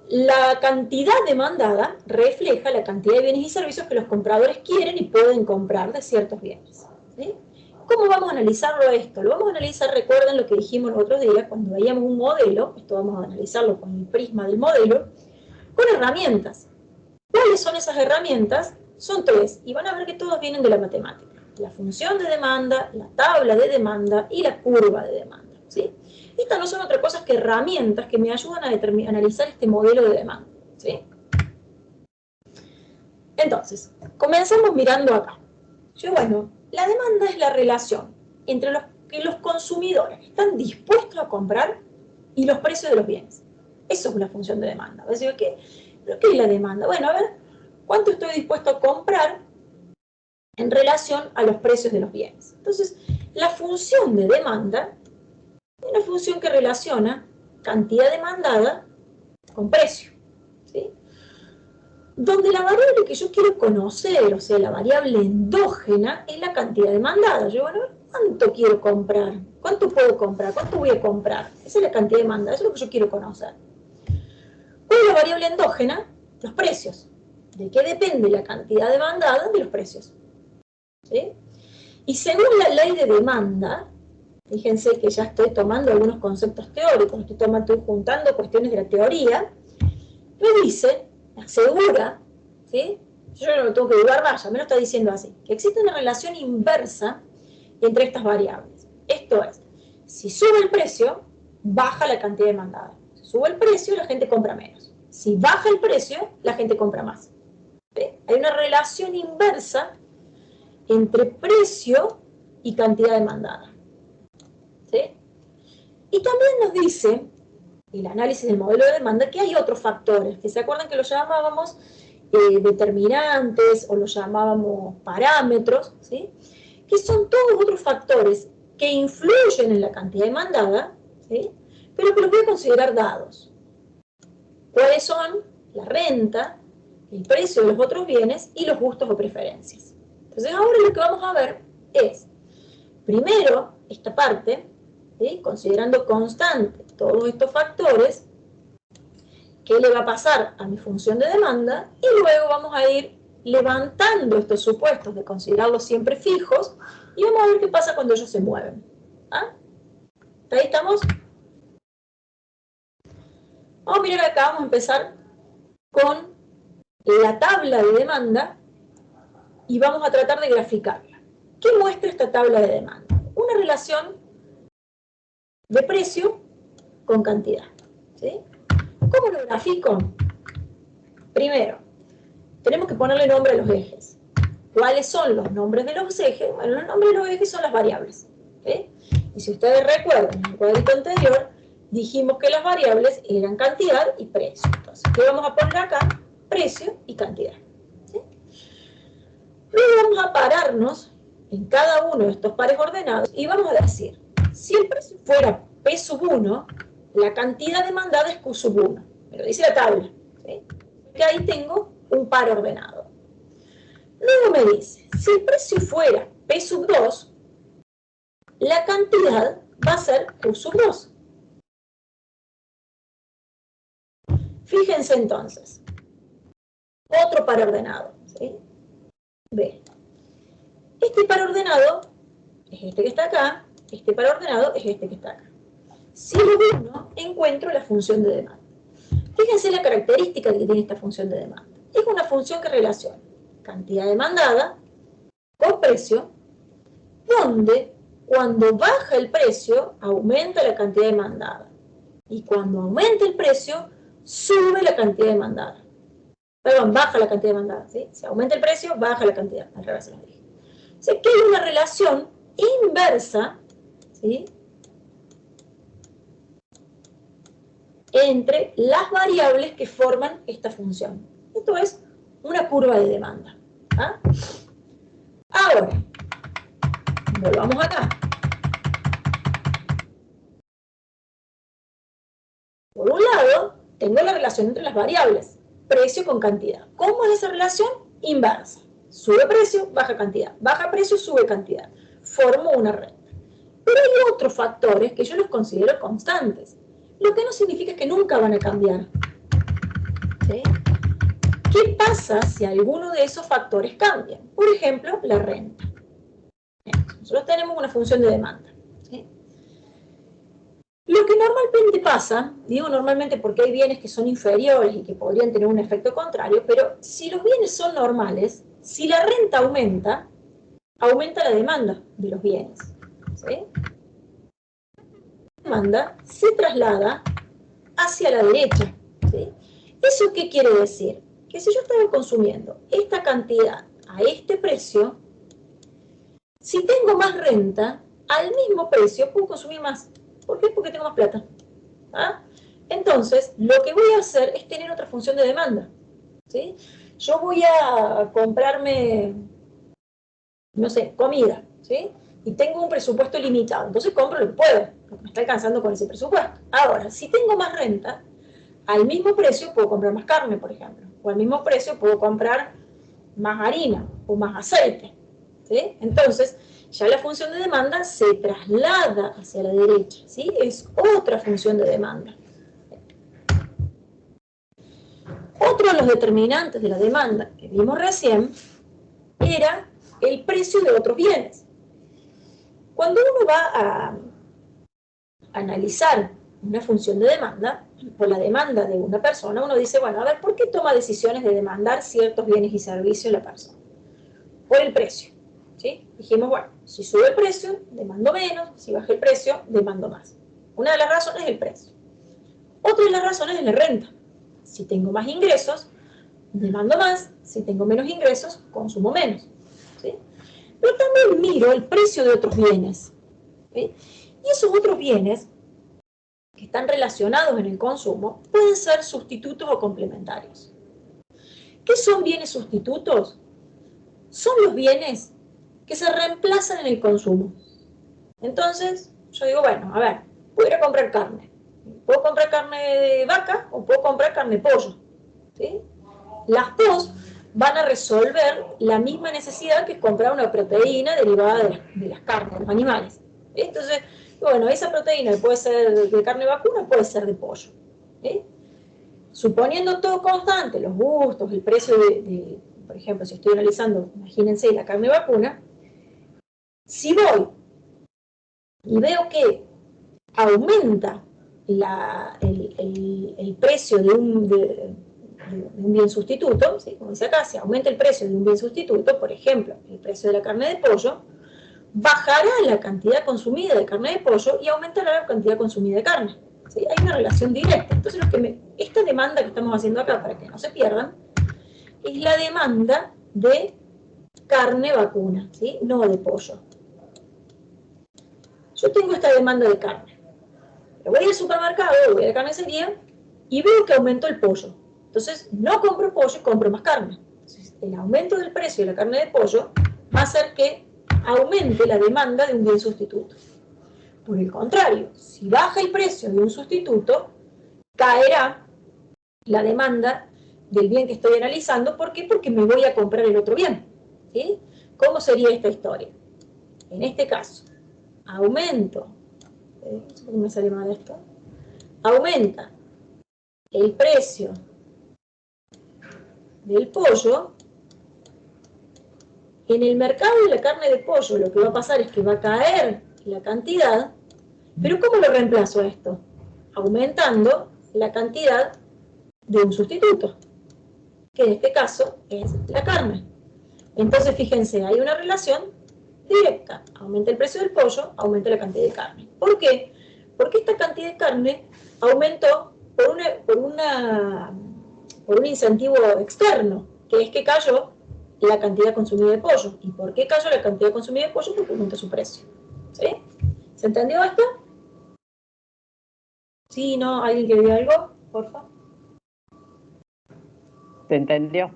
La cantidad demandada refleja la cantidad de bienes y servicios que los compradores quieren y pueden comprar de ciertos bienes. ¿Sí? ¿Cómo vamos a analizarlo esto? Lo vamos a analizar, recuerden lo que dijimos los otros días, cuando veíamos un modelo, esto vamos a analizarlo con el prisma del modelo, con herramientas. ¿Cuáles son esas herramientas? Son tres, y van a ver que todos vienen de la matemática. La función de demanda, la tabla de demanda y la curva de demanda. ¿Sí? Estas no son otra cosa que herramientas que me ayudan a analizar este modelo de demanda. ¿Sí? Entonces, comencemos mirando acá. Bueno, la demanda es la relación entre los consumidores están dispuestos a comprar y los precios de los bienes. Eso es una función de demanda. ¿Pero qué es la demanda? Bueno, a ver, ¿cuánto estoy dispuesto a comprar en relación a los precios de los bienes? Entonces, la función de demanda es una función que relaciona cantidad demandada con precio. ¿Sí? Donde la variable que yo quiero conocer, o sea, la variable endógena, es la cantidad demandada. Yo, bueno, ¿cuánto quiero comprar? ¿Cuánto puedo comprar? ¿Cuánto voy a comprar? Esa es la cantidad demandada, eso es lo que yo quiero conocer. ¿Cuál es la variable endógena? Los precios. ¿De qué depende la cantidad demandada? De los precios. ¿Sí? Y según la ley de demanda, fíjense que ya estoy tomando algunos conceptos teóricos, estoy juntando cuestiones de la teoría, me dice, me asegura, ¿sí? Yo no lo tengo que dudar más, ya me lo está diciendo así, que existe una relación inversa entre estas variables. Esto es, si sube el precio, baja la cantidad demandada. Si sube el precio, la gente compra menos. Si baja el precio, la gente compra más. ¿Sí? Hay una relación inversa entre precio y cantidad demandada. ¿Sí? Y también nos dice el análisis del modelo de demanda que hay otros factores, que se acuerdan que los llamábamos determinantes o los llamábamos parámetros, ¿sí? Que son todos otros factores que influyen en la cantidad demandada, ¿sí? pero que los voy a considerar dados. ¿Cuáles son? La renta, el precio de los otros bienes y los gustos o preferencias. Entonces ahora lo que vamos a ver es, primero, esta parte, ¿sí? Considerando constante todos estos factores, ¿qué le va a pasar a mi función de demanda? Y luego vamos a ir levantando estos supuestos de considerarlos siempre fijos y vamos a ver qué pasa cuando ellos se mueven. ¿Ah? ¿Ahí estamos? Vamos a mirar acá, vamos a empezar con la tabla de demanda y vamos a tratar de graficarla. ¿Qué muestra esta tabla de demanda? Una relación de precio con cantidad. ¿Sí? ¿Cómo lo grafico? Primero, tenemos que ponerle nombre a los ejes. ¿Cuáles son los nombres de los ejes? Bueno, los nombres de los ejes son las variables. ¿Sí? Y si ustedes recuerdan, en el cuadrito anterior, dijimos que las variables eran cantidad y precio. Entonces, ¿qué vamos a poner acá? Precio y cantidad. ¿Sí? Luego vamos a pararnos en cada uno de estos pares ordenados y vamos a decir, si el precio fuera P sub 1, la cantidad demandada es Q sub 1. Me lo dice la tabla. ¿Sí? Que ahí tengo un par ordenado. Luego me dice, si el precio fuera P sub 2, la cantidad va a ser Q sub 2. Fíjense entonces, otro par ordenado. ¿Sí? Ve. Este par ordenado es este que está acá, este par ordenado es este que está acá. Si lo uno, encuentro la función de demanda. Fíjense la característica que tiene esta función de demanda. Es una función que relaciona cantidad demandada con precio, donde cuando baja el precio, aumenta la cantidad demandada. Y cuando aumenta el precio, sube la cantidad demandada. Perdón, baja la cantidad demandada. ¿Sí? Si aumenta el precio, baja la cantidad. Al revés se lo dije. O sea que hay una relación inversa, ¿sí?, entre las variables que forman esta función. Esto es una curva de demanda. ¿Ah? Ahora, volvamos acá. Por un lado, tengo la relación entre las variables, precio con cantidad. ¿Cómo es esa relación? Inversa. Sube precio, baja cantidad. Baja precio, sube cantidad. Formo una renta. Pero hay otros factores que yo los considero constantes. Lo que no significa que nunca van a cambiar. ¿Sí? ¿Qué pasa si alguno de esos factores cambian? Por ejemplo, la renta. Nosotros tenemos una función de demanda. ¿Sí? Lo que normalmente pasa, digo normalmente porque hay bienes que son inferiores y que podrían tener un efecto contrario, pero si los bienes son normales, si la renta aumenta, aumenta la demanda de los bienes. ¿Sí? La demanda se traslada hacia la derecha. ¿Sí? ¿Eso qué quiere decir? Que si yo estaba consumiendo esta cantidad a este precio, si tengo más renta, al mismo precio puedo consumir más. ¿Por qué? Porque tengo más plata. ¿Ah? Entonces, lo que voy a hacer es tener otra función de demanda. ¿Sí? Yo voy a comprarme, no sé, comida, ¿sí? Y tengo un presupuesto limitado. Entonces compro lo que puedo, porque me está alcanzando con ese presupuesto. Ahora, si tengo más renta, al mismo precio puedo comprar más carne, por ejemplo. O al mismo precio puedo comprar más harina o más aceite. ¿Sí? Entonces, ya la función de demanda se traslada hacia la derecha. ¿Sí? Es otra función de demanda. Otro de los determinantes de la demanda que vimos recién era el precio de otros bienes. Cuando uno va a analizar una función de demanda, o la demanda de una persona, uno dice, bueno, a ver, ¿por qué toma decisiones de demandar ciertos bienes y servicios la persona? Por el precio. ¿Sí? Dijimos, bueno, si sube el precio, demando menos, si baja el precio, demando más. Una de las razones es el precio. Otra de las razones es la renta. Si tengo más ingresos, demando más, si tengo menos ingresos, consumo menos. ¿Sí? Pero también miro el precio de otros bienes. ¿Sí? Y esos otros bienes que están relacionados en el consumo pueden ser sustitutos o complementarios. ¿Qué son bienes sustitutos? Son los bienes que se reemplazan en el consumo. Entonces, yo digo, bueno, a ver, voy a ir a comprar carne. Puedo comprar carne de vaca o puedo comprar carne de pollo. ¿Sí? Las dos van a resolver la misma necesidad que es comprar una proteína derivada de las carnes, de los animales. ¿Sí? Entonces, bueno, esa proteína puede ser de carne vacuna o puede ser de pollo. ¿Sí? Suponiendo todo constante, los gustos, el precio por ejemplo, si estoy analizando, imagínense, la carne vacuna, si voy y veo que aumenta el precio de un bien sustituto, ¿sí? Como dice acá, si aumenta el precio de un bien sustituto, por ejemplo, el precio de la carne de pollo, bajará la cantidad consumida de carne de pollo y aumentará la cantidad consumida de carne. ¿Sí? Hay una relación directa. Entonces, esta demanda que estamos haciendo acá, para que no se pierdan, es la demanda de carne vacuna, ¿sí? No de pollo. Yo tengo esta demanda de carne. Pero voy al supermercado, voy a la carnicería y veo que aumentó el pollo. Entonces, no compro pollo y compro más carne. Entonces, el aumento del precio de la carne de pollo va a hacer que aumente la demanda de un bien sustituto. Por el contrario, si baja el precio de un sustituto, caerá la demanda del bien que estoy analizando. ¿Por qué? Porque me voy a comprar el otro bien. ¿Sí? ¿Cómo sería esta historia? En este caso, aumento, ¿por qué me sale mal esto? Aumenta el precio del pollo. En el mercado de la carne de pollo lo que va a pasar es que va a caer la cantidad, pero ¿cómo lo reemplazo esto? Aumentando la cantidad de un sustituto, que en este caso es la carne. Entonces, fíjense, hay una relación directa. Aumenta el precio del pollo, aumenta la cantidad de carne. ¿Por qué? Porque esta cantidad de carne aumentó por un incentivo externo, que es que cayó la cantidad consumida de pollo. ¿Y por qué cayó la cantidad consumida de pollo? Porque aumenta su precio. ¿Sí? ¿Se entendió esto? ¿Sí? ¿No? ¿Alguien que diga algo? Por favor. ¿Se entendió?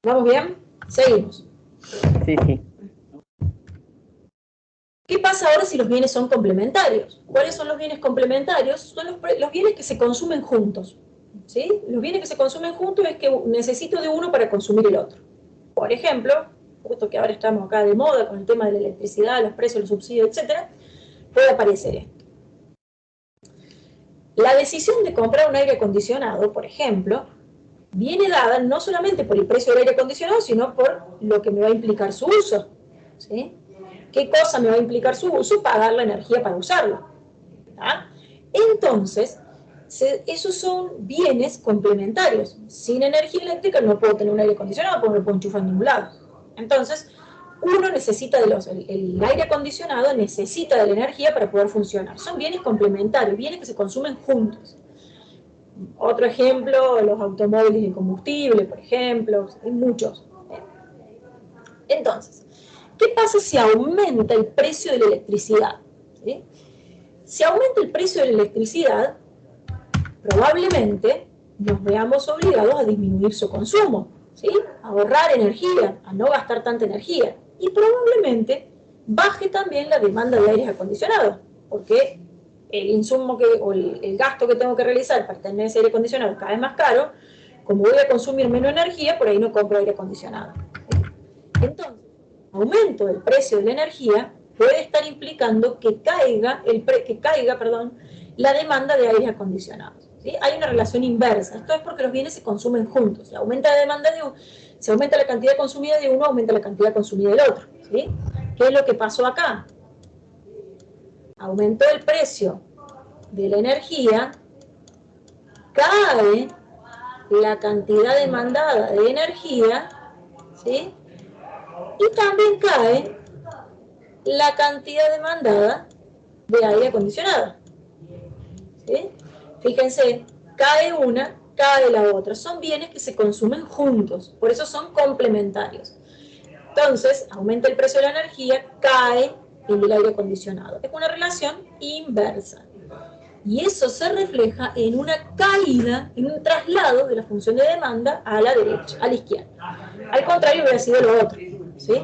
¿Vamos bien? Seguimos. Sí, sí. ¿Qué pasa ahora si los bienes son complementarios? ¿Cuáles son los bienes complementarios? Son los bienes que se consumen juntos. ¿Sí? Los bienes que se consumen juntos es que necesito de uno para consumir el otro. Por ejemplo, justo que ahora estamos acá de moda con el tema de la electricidad, los precios, los subsidios, etc., puede aparecer esto. La decisión de comprar un aire acondicionado, por ejemplo, viene dada no solamente por el precio del aire acondicionado, sino por lo que me va a implicar su uso. ¿Sí? ¿Qué cosa me va a implicar su uso? Pagar la energía para usarlo. ¿Ah? Entonces, esos son bienes complementarios. Sin energía eléctrica no puedo tener un aire acondicionado porque no lo puedo enchufar en ningún lado. Entonces, uno necesita el aire acondicionado necesita de la energía para poder funcionar. Son bienes complementarios, bienes que se consumen juntos. Otro ejemplo, los automóviles de combustible, por ejemplo, hay muchos. Entonces, ¿qué pasa si aumenta el precio de la electricidad? ¿Sí? Si aumenta el precio de la electricidad, probablemente nos veamos obligados a disminuir su consumo, ¿sí? A ahorrar energía, a no gastar tanta energía. Y probablemente baje también la demanda de aires acondicionados, porque el insumo o el gasto que tengo que realizar para tener ese aire acondicionado cada vez más caro, como voy a consumir menos energía, por ahí no compro aire acondicionado. Entonces, aumento del precio de la energía puede estar implicando que caiga la demanda de aires acondicionados. ¿Sí? Hay una relación inversa. Esto es porque los bienes se consumen juntos. Si aumenta la demanda si aumenta la cantidad consumida de uno, aumenta la cantidad consumida del otro. ¿Sí? ¿Qué es lo que pasó acá? Aumentó el precio de la energía, cae la cantidad demandada de energía, ¿sí? Y también cae la cantidad demandada de aire acondicionado. ¿Sí? Fíjense, cae una, cae la otra. Son bienes que se consumen juntos, por eso son complementarios. Entonces, aumenta el precio de la energía, cae el del aire acondicionado. Es una relación inversa. Y eso se refleja en una caída, en un traslado de la función de demanda a la derecha, a la izquierda. Al contrario, hubiera sido lo otro. ¿Sí?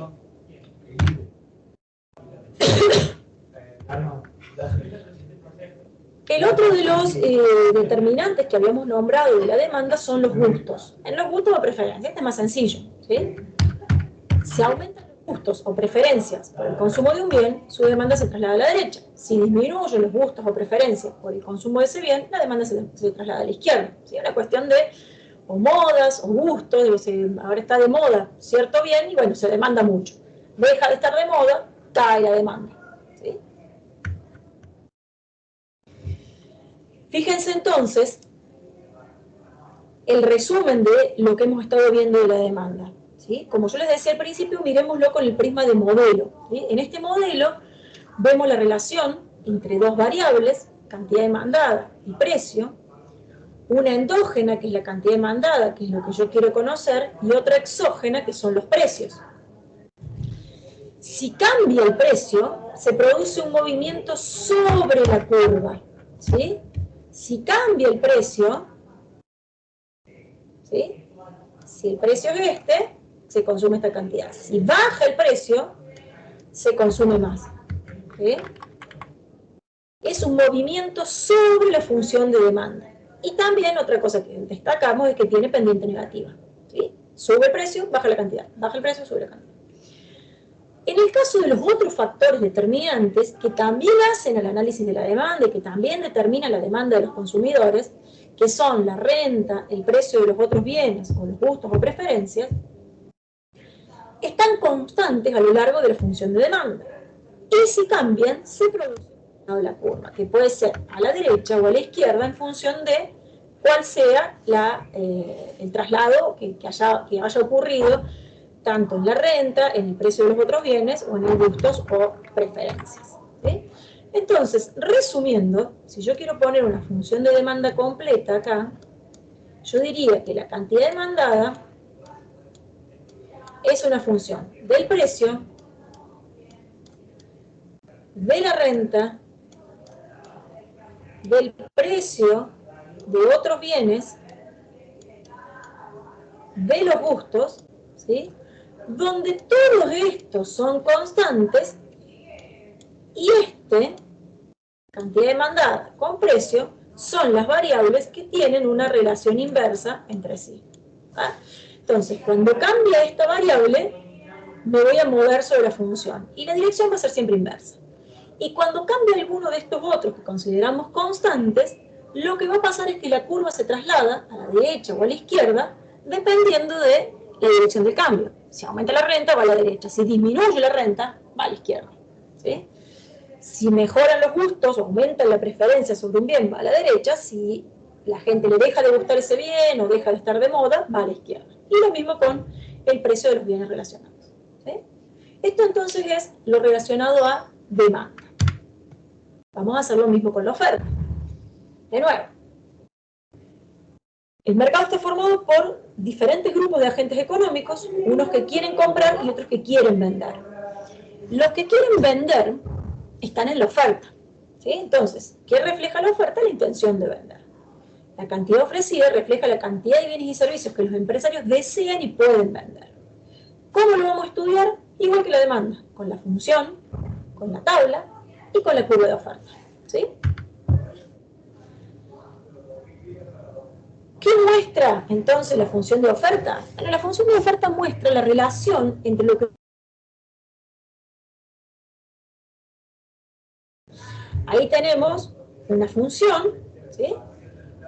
El otro de los determinantes que habíamos nombrado de la demanda son los gustos. En los gustos o preferencias, este es más sencillo, ¿sí? Si aumentan los gustos o preferencias por el consumo de un bien, su demanda se traslada a la derecha. Si disminuyen los gustos o preferencias por el consumo de ese bien, la demanda se traslada a la izquierda. ¿Sí? Es una cuestión de o modas o gustos, ahora está de moda cierto bien y bueno, se demanda mucho. Deja de estar de moda, cae la demanda. ¿Sí? Fíjense entonces el resumen de lo que hemos estado viendo de la demanda. ¿Sí? Como yo les decía al principio, miremoslo con el prisma de modelo. ¿Sí? En este modelo vemos la relación entre dos variables, cantidad demandada y precio, una endógena, que es la cantidad demandada, que es lo que yo quiero conocer, y otra exógena, que son los precios. Si cambia el precio, se produce un movimiento sobre la curva. ¿Sí? Si cambia el precio, ¿sí? Si el precio es este, se consume esta cantidad. Si baja el precio, se consume más. ¿Sí? Es un movimiento sobre la función de demanda. Y también otra cosa que destacamos es que tiene pendiente negativa. ¿Sí? Sube el precio, baja la cantidad. Baja el precio, sube la cantidad. En el caso de los otros factores determinantes que también hacen el análisis de la demanda y que también determinan la demanda de los consumidores, que son la renta, el precio de los otros bienes o los gustos o preferencias, están constantes a lo largo de la función de demanda. Y si cambian, se produce la curva, que puede ser a la derecha o a la izquierda en función de cuál sea el traslado que haya ocurrido tanto en la renta, en el precio de los otros bienes o en los gustos o preferencias. ¿Sí? Entonces, resumiendo, si yo quiero poner una función de demanda completa acá, yo diría que la cantidad demandada es una función del precio, de la renta, del precio de otros bienes, de los gustos, ¿sí? Donde todos estos son constantes y cantidad demandada con precio, son las variables que tienen una relación inversa entre sí. ¿Ah? Entonces, cuando cambia esta variable, me voy a mover sobre la función y la dirección va a ser siempre inversa. Y cuando cambia alguno de estos otros que consideramos constantes, lo que va a pasar es que la curva se traslada a la derecha o a la izquierda, dependiendo de la dirección del cambio. Si aumenta la renta, va a la derecha. Si disminuye la renta, va a la izquierda. ¿Sí? Si mejoran los gustos, aumenta la preferencia sobre un bien, va a la derecha. Si la gente le deja de gustar ese bien o deja de estar de moda, va a la izquierda. Y lo mismo con el precio de los bienes relacionados. ¿Sí? Esto entonces es lo relacionado a demanda. Vamos a hacer lo mismo con la oferta. De nuevo, el mercado está formado por diferentes grupos de agentes económicos, unos que quieren comprar y otros que quieren vender. Los que quieren vender están en la oferta. ¿Sí? Entonces, ¿qué refleja la oferta? La intención de vender. La cantidad ofrecida refleja la cantidad de bienes y servicios que los empresarios desean y pueden vender. ¿Cómo lo vamos a estudiar? Igual que la demanda, con la función, con la tabla y con la curva de oferta. ¿Sí? ¿Qué muestra entonces la función de oferta? Bueno, la función de oferta muestra la relación entre lo que... Ahí tenemos una función, ¿sí?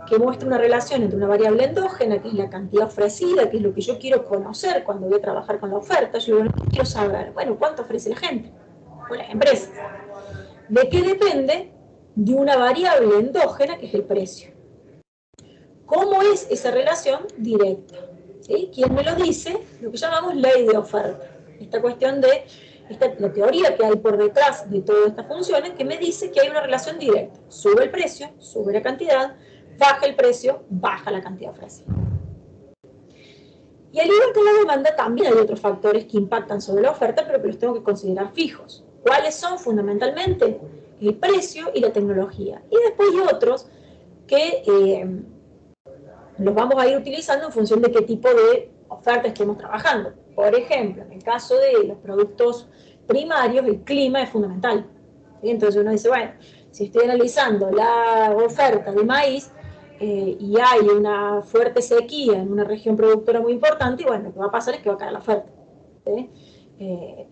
Que muestra una relación entre una variable endógena, que es la cantidad ofrecida, que es lo que yo quiero conocer cuando voy a trabajar con la oferta. Yo quiero saber, bueno, ¿cuánto ofrece la gente? O las empresas. ¿De qué depende? De una variable endógena, que es el precio. ¿Cómo es esa relación? Directa. ¿Sí? ¿Quién me lo dice? Lo que llamamos ley de oferta. Esta cuestión de la teoría que hay por detrás de todas estas funciones, que me dice que hay una relación directa. Sube el precio, sube la cantidad, baja el precio, baja la cantidad ofrecida. Y al igual que la demanda, también hay otros factores que impactan sobre la oferta, pero que los tengo que considerar fijos. ¿Cuáles son fundamentalmente? El precio y la tecnología. Y después hay otros que los vamos a ir utilizando en función de qué tipo de oferta estemos trabajando. Por ejemplo, en el caso de los productos primarios, el clima es fundamental. ¿Sí? Entonces uno dice, bueno, Si estoy analizando la oferta de maíz y hay una fuerte sequía en una región productora muy importante, bueno, lo que va a pasar es que va a caer la oferta. ¿Sí?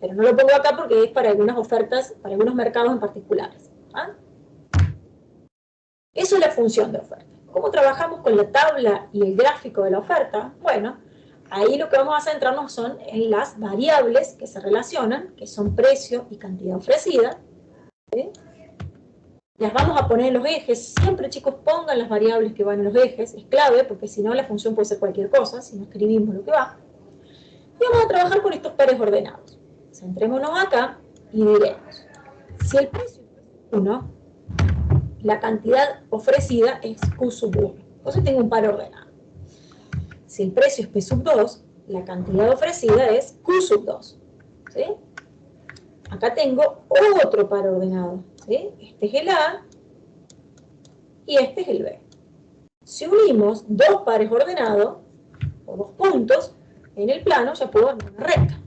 Pero no lo pongo acá porque es para algunas ofertas, para algunos mercados en particulares. ¿Ah? Eso es la función de oferta. ¿Cómo trabajamos con la tabla y el gráfico de la oferta? Bueno, ahí lo que vamos a centrarnos son en las variables que se relacionan, que son precio y cantidad ofrecida. ¿Sí? Las vamos a poner en los ejes. Siempre, chicos, pongan las variables que van en los ejes. Es clave, porque si no la función puede ser cualquier cosa, si no escribimos lo que va. Y vamos a trabajar con estos pares ordenados. Centrémonos acá y diremos, si el precio es 1, la cantidad ofrecida es Q sub 1. Entonces tengo un par ordenado. Si el precio es P sub 2, la cantidad ofrecida es Q sub 2. ¿Sí? Acá tengo otro par ordenado. ¿Sí? Este es el A y este es el B. Si unimos dos pares ordenados, o dos puntos, en el plano ya puedo dar una recta.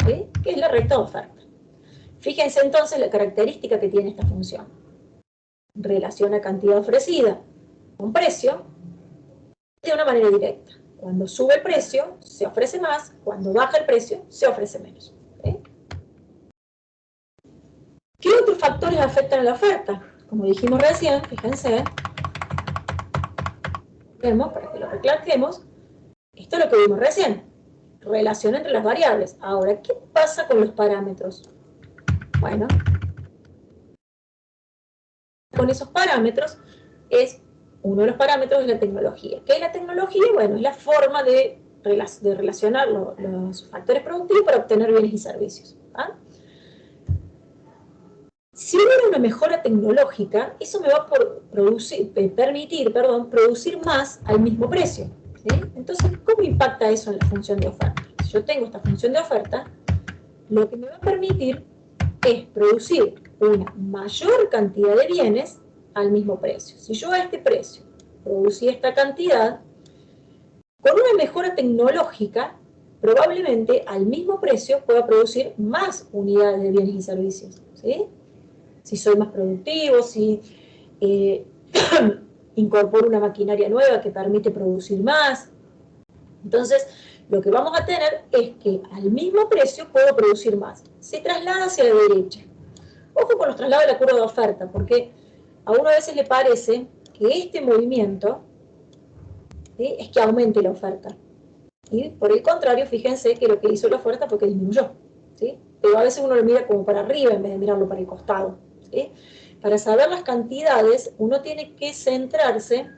¿Sí? Que es la recta de oferta. Fíjense entonces la característica que tiene esta función. Relaciona cantidad ofrecida con precio de una manera directa. Cuando sube el precio, se ofrece más. Cuando baja el precio, se ofrece menos. ¿Sí? ¿Qué otros factores afectan a la oferta? Como dijimos recién, fíjense, vemos, para que lo recalquemos, esto es lo que vimos recién. Relación entre las variables. Ahora, ¿qué pasa con los parámetros? Bueno, con esos parámetros es uno de los parámetros de la tecnología. ¿Qué es la tecnología? Bueno, es la forma de relacionar los factores productivos para obtener bienes y servicios. ¿Ah? Si hubiera una mejora tecnológica, eso me va a permitir producir más al mismo precio. ¿Sí? Entonces, ¿cómo impacta eso en la función de oferta? Si yo tengo esta función de oferta, lo que me va a permitir es producir una mayor cantidad de bienes al mismo precio. Si yo a este precio producí esta cantidad, con una mejora tecnológica, probablemente al mismo precio pueda producir más unidades de bienes y servicios. ¿Sí? Si soy más productivo, si incorporo una maquinaria nueva que permite producir más. Entonces, lo que vamos a tener es que al mismo precio puedo producir más. Se traslada hacia la derecha. Ojo con los traslados de la curva de oferta, porque a uno a veces le parece que este movimiento, ¿sí?, es que aumente la oferta. Y por el contrario, fíjense que lo que hizo la oferta fue que disminuyó. ¿Sí? Pero a veces uno lo mira como para arriba en vez de mirarlo para el costado. ¿Sí? Para saber las cantidades, uno tiene que centrarse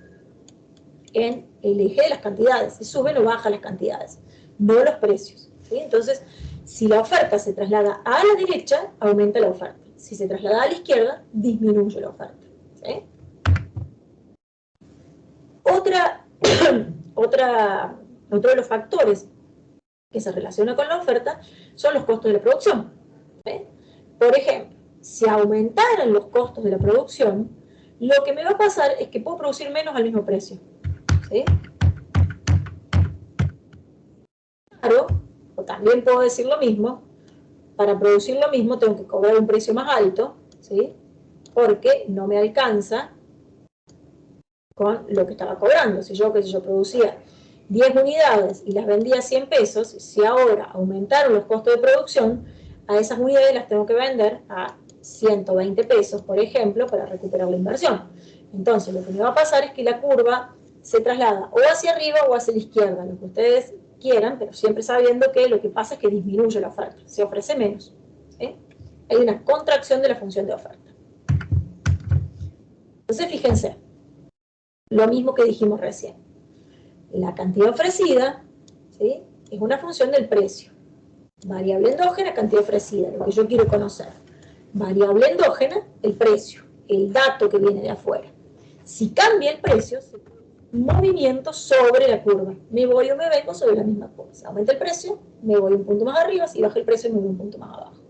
en el eje de las cantidades. Si suben o bajan las cantidades, no los precios. ¿Sí? Entonces, si la oferta se traslada a la derecha, aumenta la oferta. Si se traslada a la izquierda, disminuye la oferta. ¿Sí? Otro de los factores que se relaciona con la oferta son los costos de la producción. ¿Sí? Por ejemplo, si aumentaran los costos de la producción, lo que me va a pasar es que puedo producir menos al mismo precio. ¿Sí? Claro, o también puedo decir lo mismo, para producir lo mismo tengo que cobrar un precio más alto, ¿sí? Porque no me alcanza con lo que estaba cobrando. Si yo producía 10 unidades y las vendía a 100 pesos, si ahora aumentaron los costos de producción, a esas unidades las tengo que vender a 120 pesos, por ejemplo, para recuperar la inversión. Entonces, lo que me va a pasar es que la curva se traslada o hacia arriba o hacia la izquierda, lo que ustedes quieran, pero siempre sabiendo que lo que pasa es que disminuye la oferta, se ofrece menos. ¿Sí? Hay una contracción de la función de oferta. Entonces, fíjense, lo mismo que dijimos recién. La cantidad ofrecida, ¿sí?, es una función del precio. Variable endógena, cantidad ofrecida, lo que yo quiero conocer. Variable endógena, el precio, el dato que viene de afuera. Si cambia el precio, se produce un movimiento sobre la curva. Me voy o me vengo sobre la misma curva. Si aumenta el precio, me voy un punto más arriba. Si baja el precio, me voy un punto más abajo.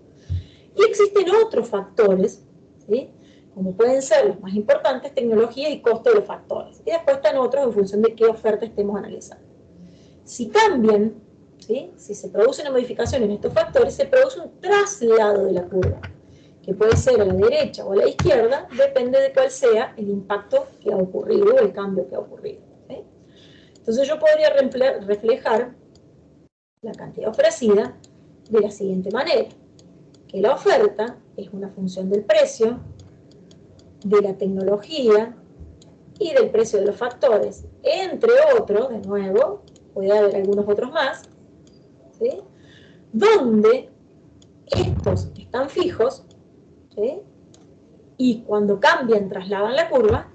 Y existen otros factores, ¿sí?, como pueden ser los más importantes, tecnología y costo de los factores. Y después están otros en función de qué oferta estemos analizando. Si cambian, ¿sí?, si se produce una modificación en estos factores, se produce un traslado de la curva. que puede ser a la derecha o a la izquierda, depende de cuál sea el impacto que ha ocurrido o el cambio que ha ocurrido. ¿Sí? Entonces yo podría reflejar la cantidad ofrecida de la siguiente manera, que la oferta es una función del precio, de la tecnología y del precio de los factores, entre otros, de nuevo, puede haber algunos otros más, ¿sí? Donde estos están fijos, ¿sí? Y cuando cambian trasladan la curva,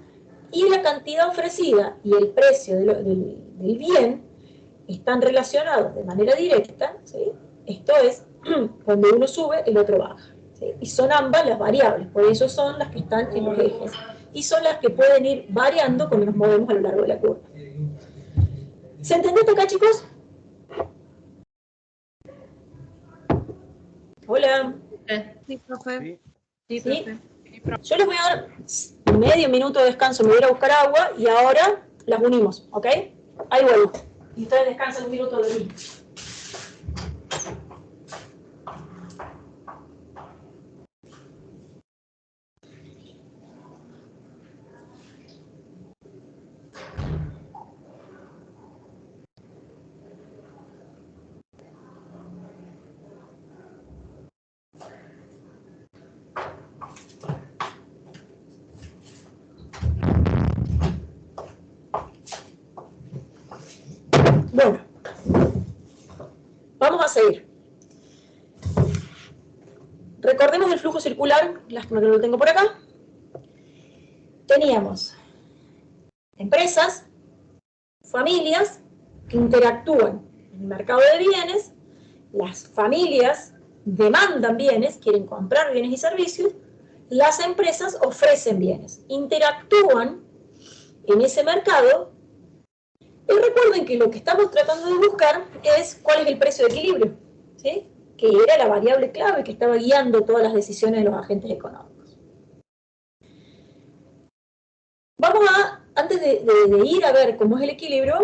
y la cantidad ofrecida y el precio del bien están relacionados de manera directa, ¿sí? Esto es, cuando uno sube, el otro baja, ¿sí? Y son ambas las variables, por eso son las que están en los ejes, y son las que pueden ir variando cuando nos movemos a lo largo de la curva. ¿Se entendió hasta acá, chicos? Hola. Sí, profe. ¿Sí? profe. Yo les voy a dar medio minuto de descanso, me voy a ir a buscar agua y ahora las unimos, ¿ok? Ahí vuelvo. Y ustedes descansan un minuto de mí. Bueno, vamos a seguir. Recordemos el flujo circular, lástima que no lo tengo por acá. Teníamos empresas, familias que interactúan en el mercado de bienes, las familias demandan bienes, quieren comprar bienes y servicios, las empresas ofrecen bienes, interactúan en ese mercado. Y recuerden que lo que estamos tratando de buscar es cuál es el precio de equilibrio, ¿sí? Que era la variable clave que estaba guiando todas las decisiones de los agentes económicos. Vamos a, antes de ir a ver cómo es el equilibrio,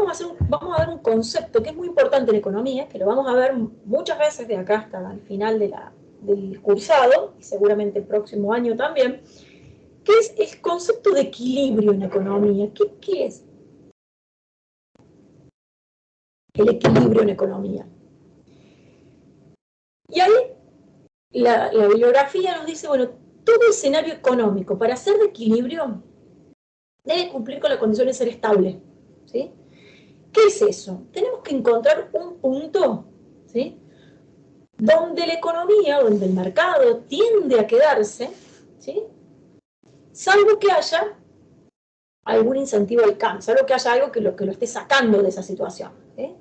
vamos a ver un concepto que es muy importante en economía, que lo vamos a ver muchas veces de acá hasta el final del cursado, y seguramente el próximo año también, que es el concepto de equilibrio en economía. ¿Qué es el equilibrio en economía? Y ahí la bibliografía nos dice, bueno, todo escenario económico para ser de equilibrio debe cumplir con la condición de ser estable, ¿sí? ¿Qué es eso? Tenemos que encontrar un punto, ¿sí? Donde la economía, donde el mercado tiende a quedarse, ¿sí? Salvo que haya algún incentivo al cambio, salvo que haya algo que lo esté sacando de esa situación, ¿sí?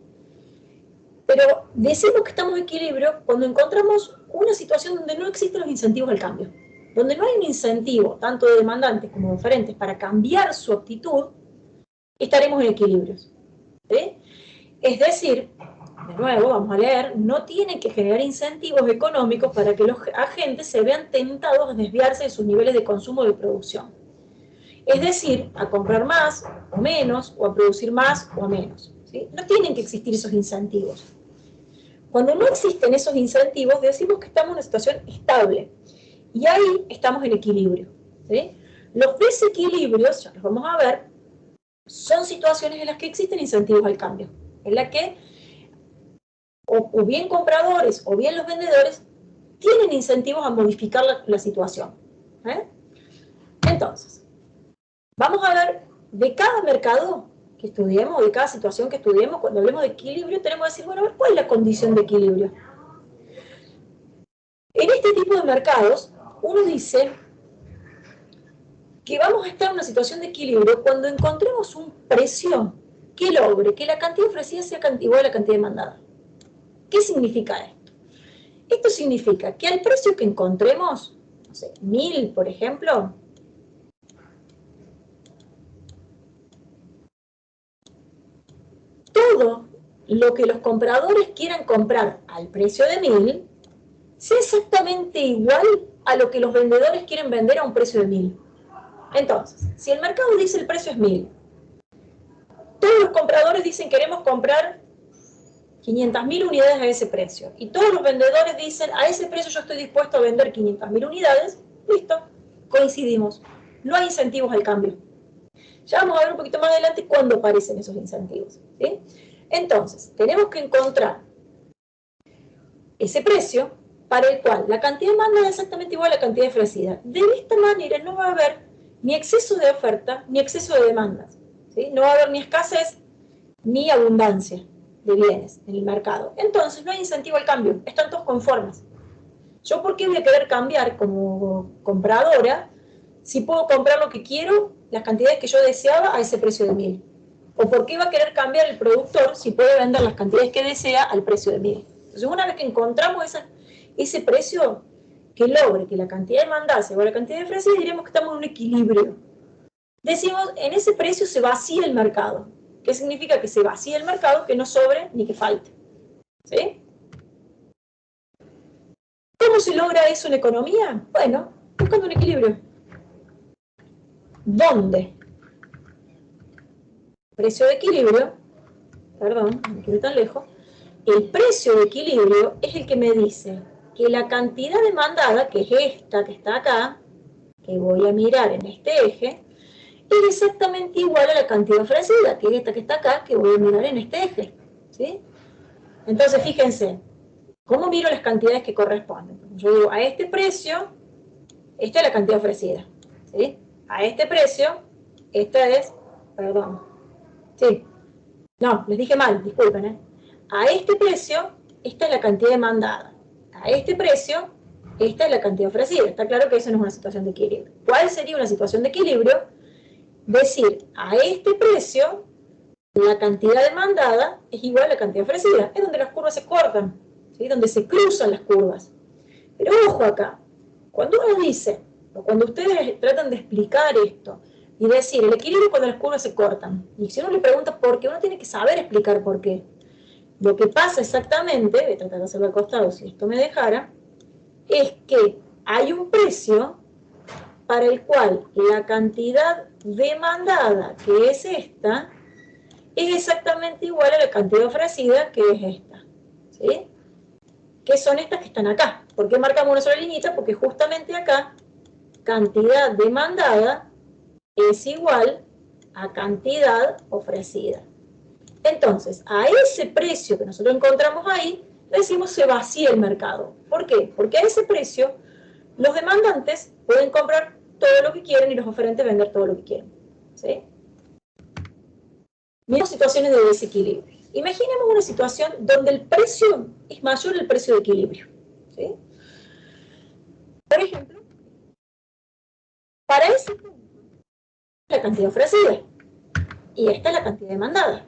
Pero decimos que estamos en equilibrio cuando encontramos una situación donde no existen los incentivos al cambio, donde no hay un incentivo, tanto de demandantes como de oferentes, para cambiar su actitud, estaremos en equilibrio, ¿sí? Es decir, de nuevo, vamos a leer, no tienen que generar incentivos económicos para que los agentes se vean tentados a desviarse de sus niveles de consumo o de producción. Es decir, a comprar más o menos, o a producir más o menos, ¿sí? No tienen que existir esos incentivos. Cuando no existen esos incentivos, decimos que estamos en una situación estable. Y ahí estamos en equilibrio, ¿sí? Los desequilibrios, ya los vamos a ver, son situaciones en las que existen incentivos al cambio, en la que o bien compradores o bien los vendedores tienen incentivos a modificar la situación. Entonces, vamos a ver de cada mercado que estudiemos, de cada situación que estudiemos, cuando hablemos de equilibrio, tenemos que decir, bueno, a ver, ¿cuál es la condición de equilibrio? En este tipo de mercados, uno dice que vamos a estar en una situación de equilibrio cuando encontremos un precio que logre que la cantidad ofrecida sea igual a la cantidad demandada. ¿Qué significa esto? Esto significa que al precio que encontremos, no sé, 1000, por ejemplo, todo lo que los compradores quieran comprar al precio de 1000 sea exactamente igual a lo que los vendedores quieren vender a un precio de 1000. Entonces, si el mercado dice el precio es 1000, todos los compradores dicen queremos comprar 500.000 unidades a ese precio. Y todos los vendedores dicen, a ese precio yo estoy dispuesto a vender 500.000 unidades. Listo, coincidimos. No hay incentivos al cambio. Ya vamos a ver un poquito más adelante cuándo aparecen esos incentivos, ¿sí? Entonces, tenemos que encontrar ese precio para el cual la cantidad de demanda es exactamente igual a la cantidad ofrecida. De esta manera no va a haber ni exceso de oferta ni exceso de demandas, ¿sí? No va a haber ni escasez ni abundancia de bienes en el mercado. Entonces no hay incentivo al cambio, están todos conformes. ¿Yo por qué voy a querer cambiar como compradora si puedo comprar lo que quiero, las cantidades que yo deseaba a ese precio de 1.000? ¿O por qué va a querer cambiar el productor si puede vender las cantidades que desea al precio de 1.000? Entonces una vez que encontramos ese precio que logre que la cantidad demandada sea igual a la cantidad de ofrecida, diremos que estamos en un equilibrio. Decimos, en ese precio se vacía el mercado. ¿Qué significa? Que se vacía el mercado, que no sobre ni que falte. ¿Sí? ¿Cómo se logra eso en economía? Bueno, buscando un equilibrio. ¿Dónde? Precio de equilibrio, perdón, no me quedé tan lejos. El precio de equilibrio es el que me dice que la cantidad demandada, que es esta que está acá, que voy a mirar en este eje, es exactamente igual a la cantidad ofrecida, que es esta que está acá, que voy a mirar en este eje. ¿Sí? Entonces, fíjense, ¿cómo miro las cantidades que corresponden? Yo digo, a este precio, esta es la cantidad ofrecida. ¿Sí? A este precio, esta es, perdón, sí, no, les dije mal, disculpen, ¿eh? A este precio, esta es la cantidad demandada. A este precio, esta es la cantidad ofrecida. Está claro que eso no es una situación de equilibrio. ¿Cuál sería una situación de equilibrio? Decir, a este precio, la cantidad demandada es igual a la cantidad ofrecida. Es donde las curvas se cortan, ¿sí? Donde se cruzan las curvas. Pero ojo acá, cuando uno dice, o cuando ustedes tratan de explicar esto, y decir, el equilibrio es cuando las curvas se cortan. Y si uno le pregunta por qué, uno tiene que saber explicar por qué. Lo que pasa exactamente, voy a tratar de hacerlo al costado si esto me dejara, es que hay un precio para el cual la cantidad demandada, que es esta, es exactamente igual a la cantidad ofrecida, que es esta. ¿Sí? Que son estas que están acá. ¿Por qué marcamos una sola liñita? Porque justamente acá, cantidad demandada es igual a cantidad ofrecida. Entonces, a ese precio que nosotros encontramos ahí, le decimos se vacía el mercado. ¿Por qué? Porque a ese precio, los demandantes pueden comprar todo lo que quieren y los oferentes vender todo lo que quieren. ¿Sí? Miramos situaciones de desequilibrio. Imaginemos una situación donde el precio es mayor al precio de equilibrio. ¿Sí? Por ejemplo, para ese punto, la cantidad ofrecida y esta es la cantidad demandada.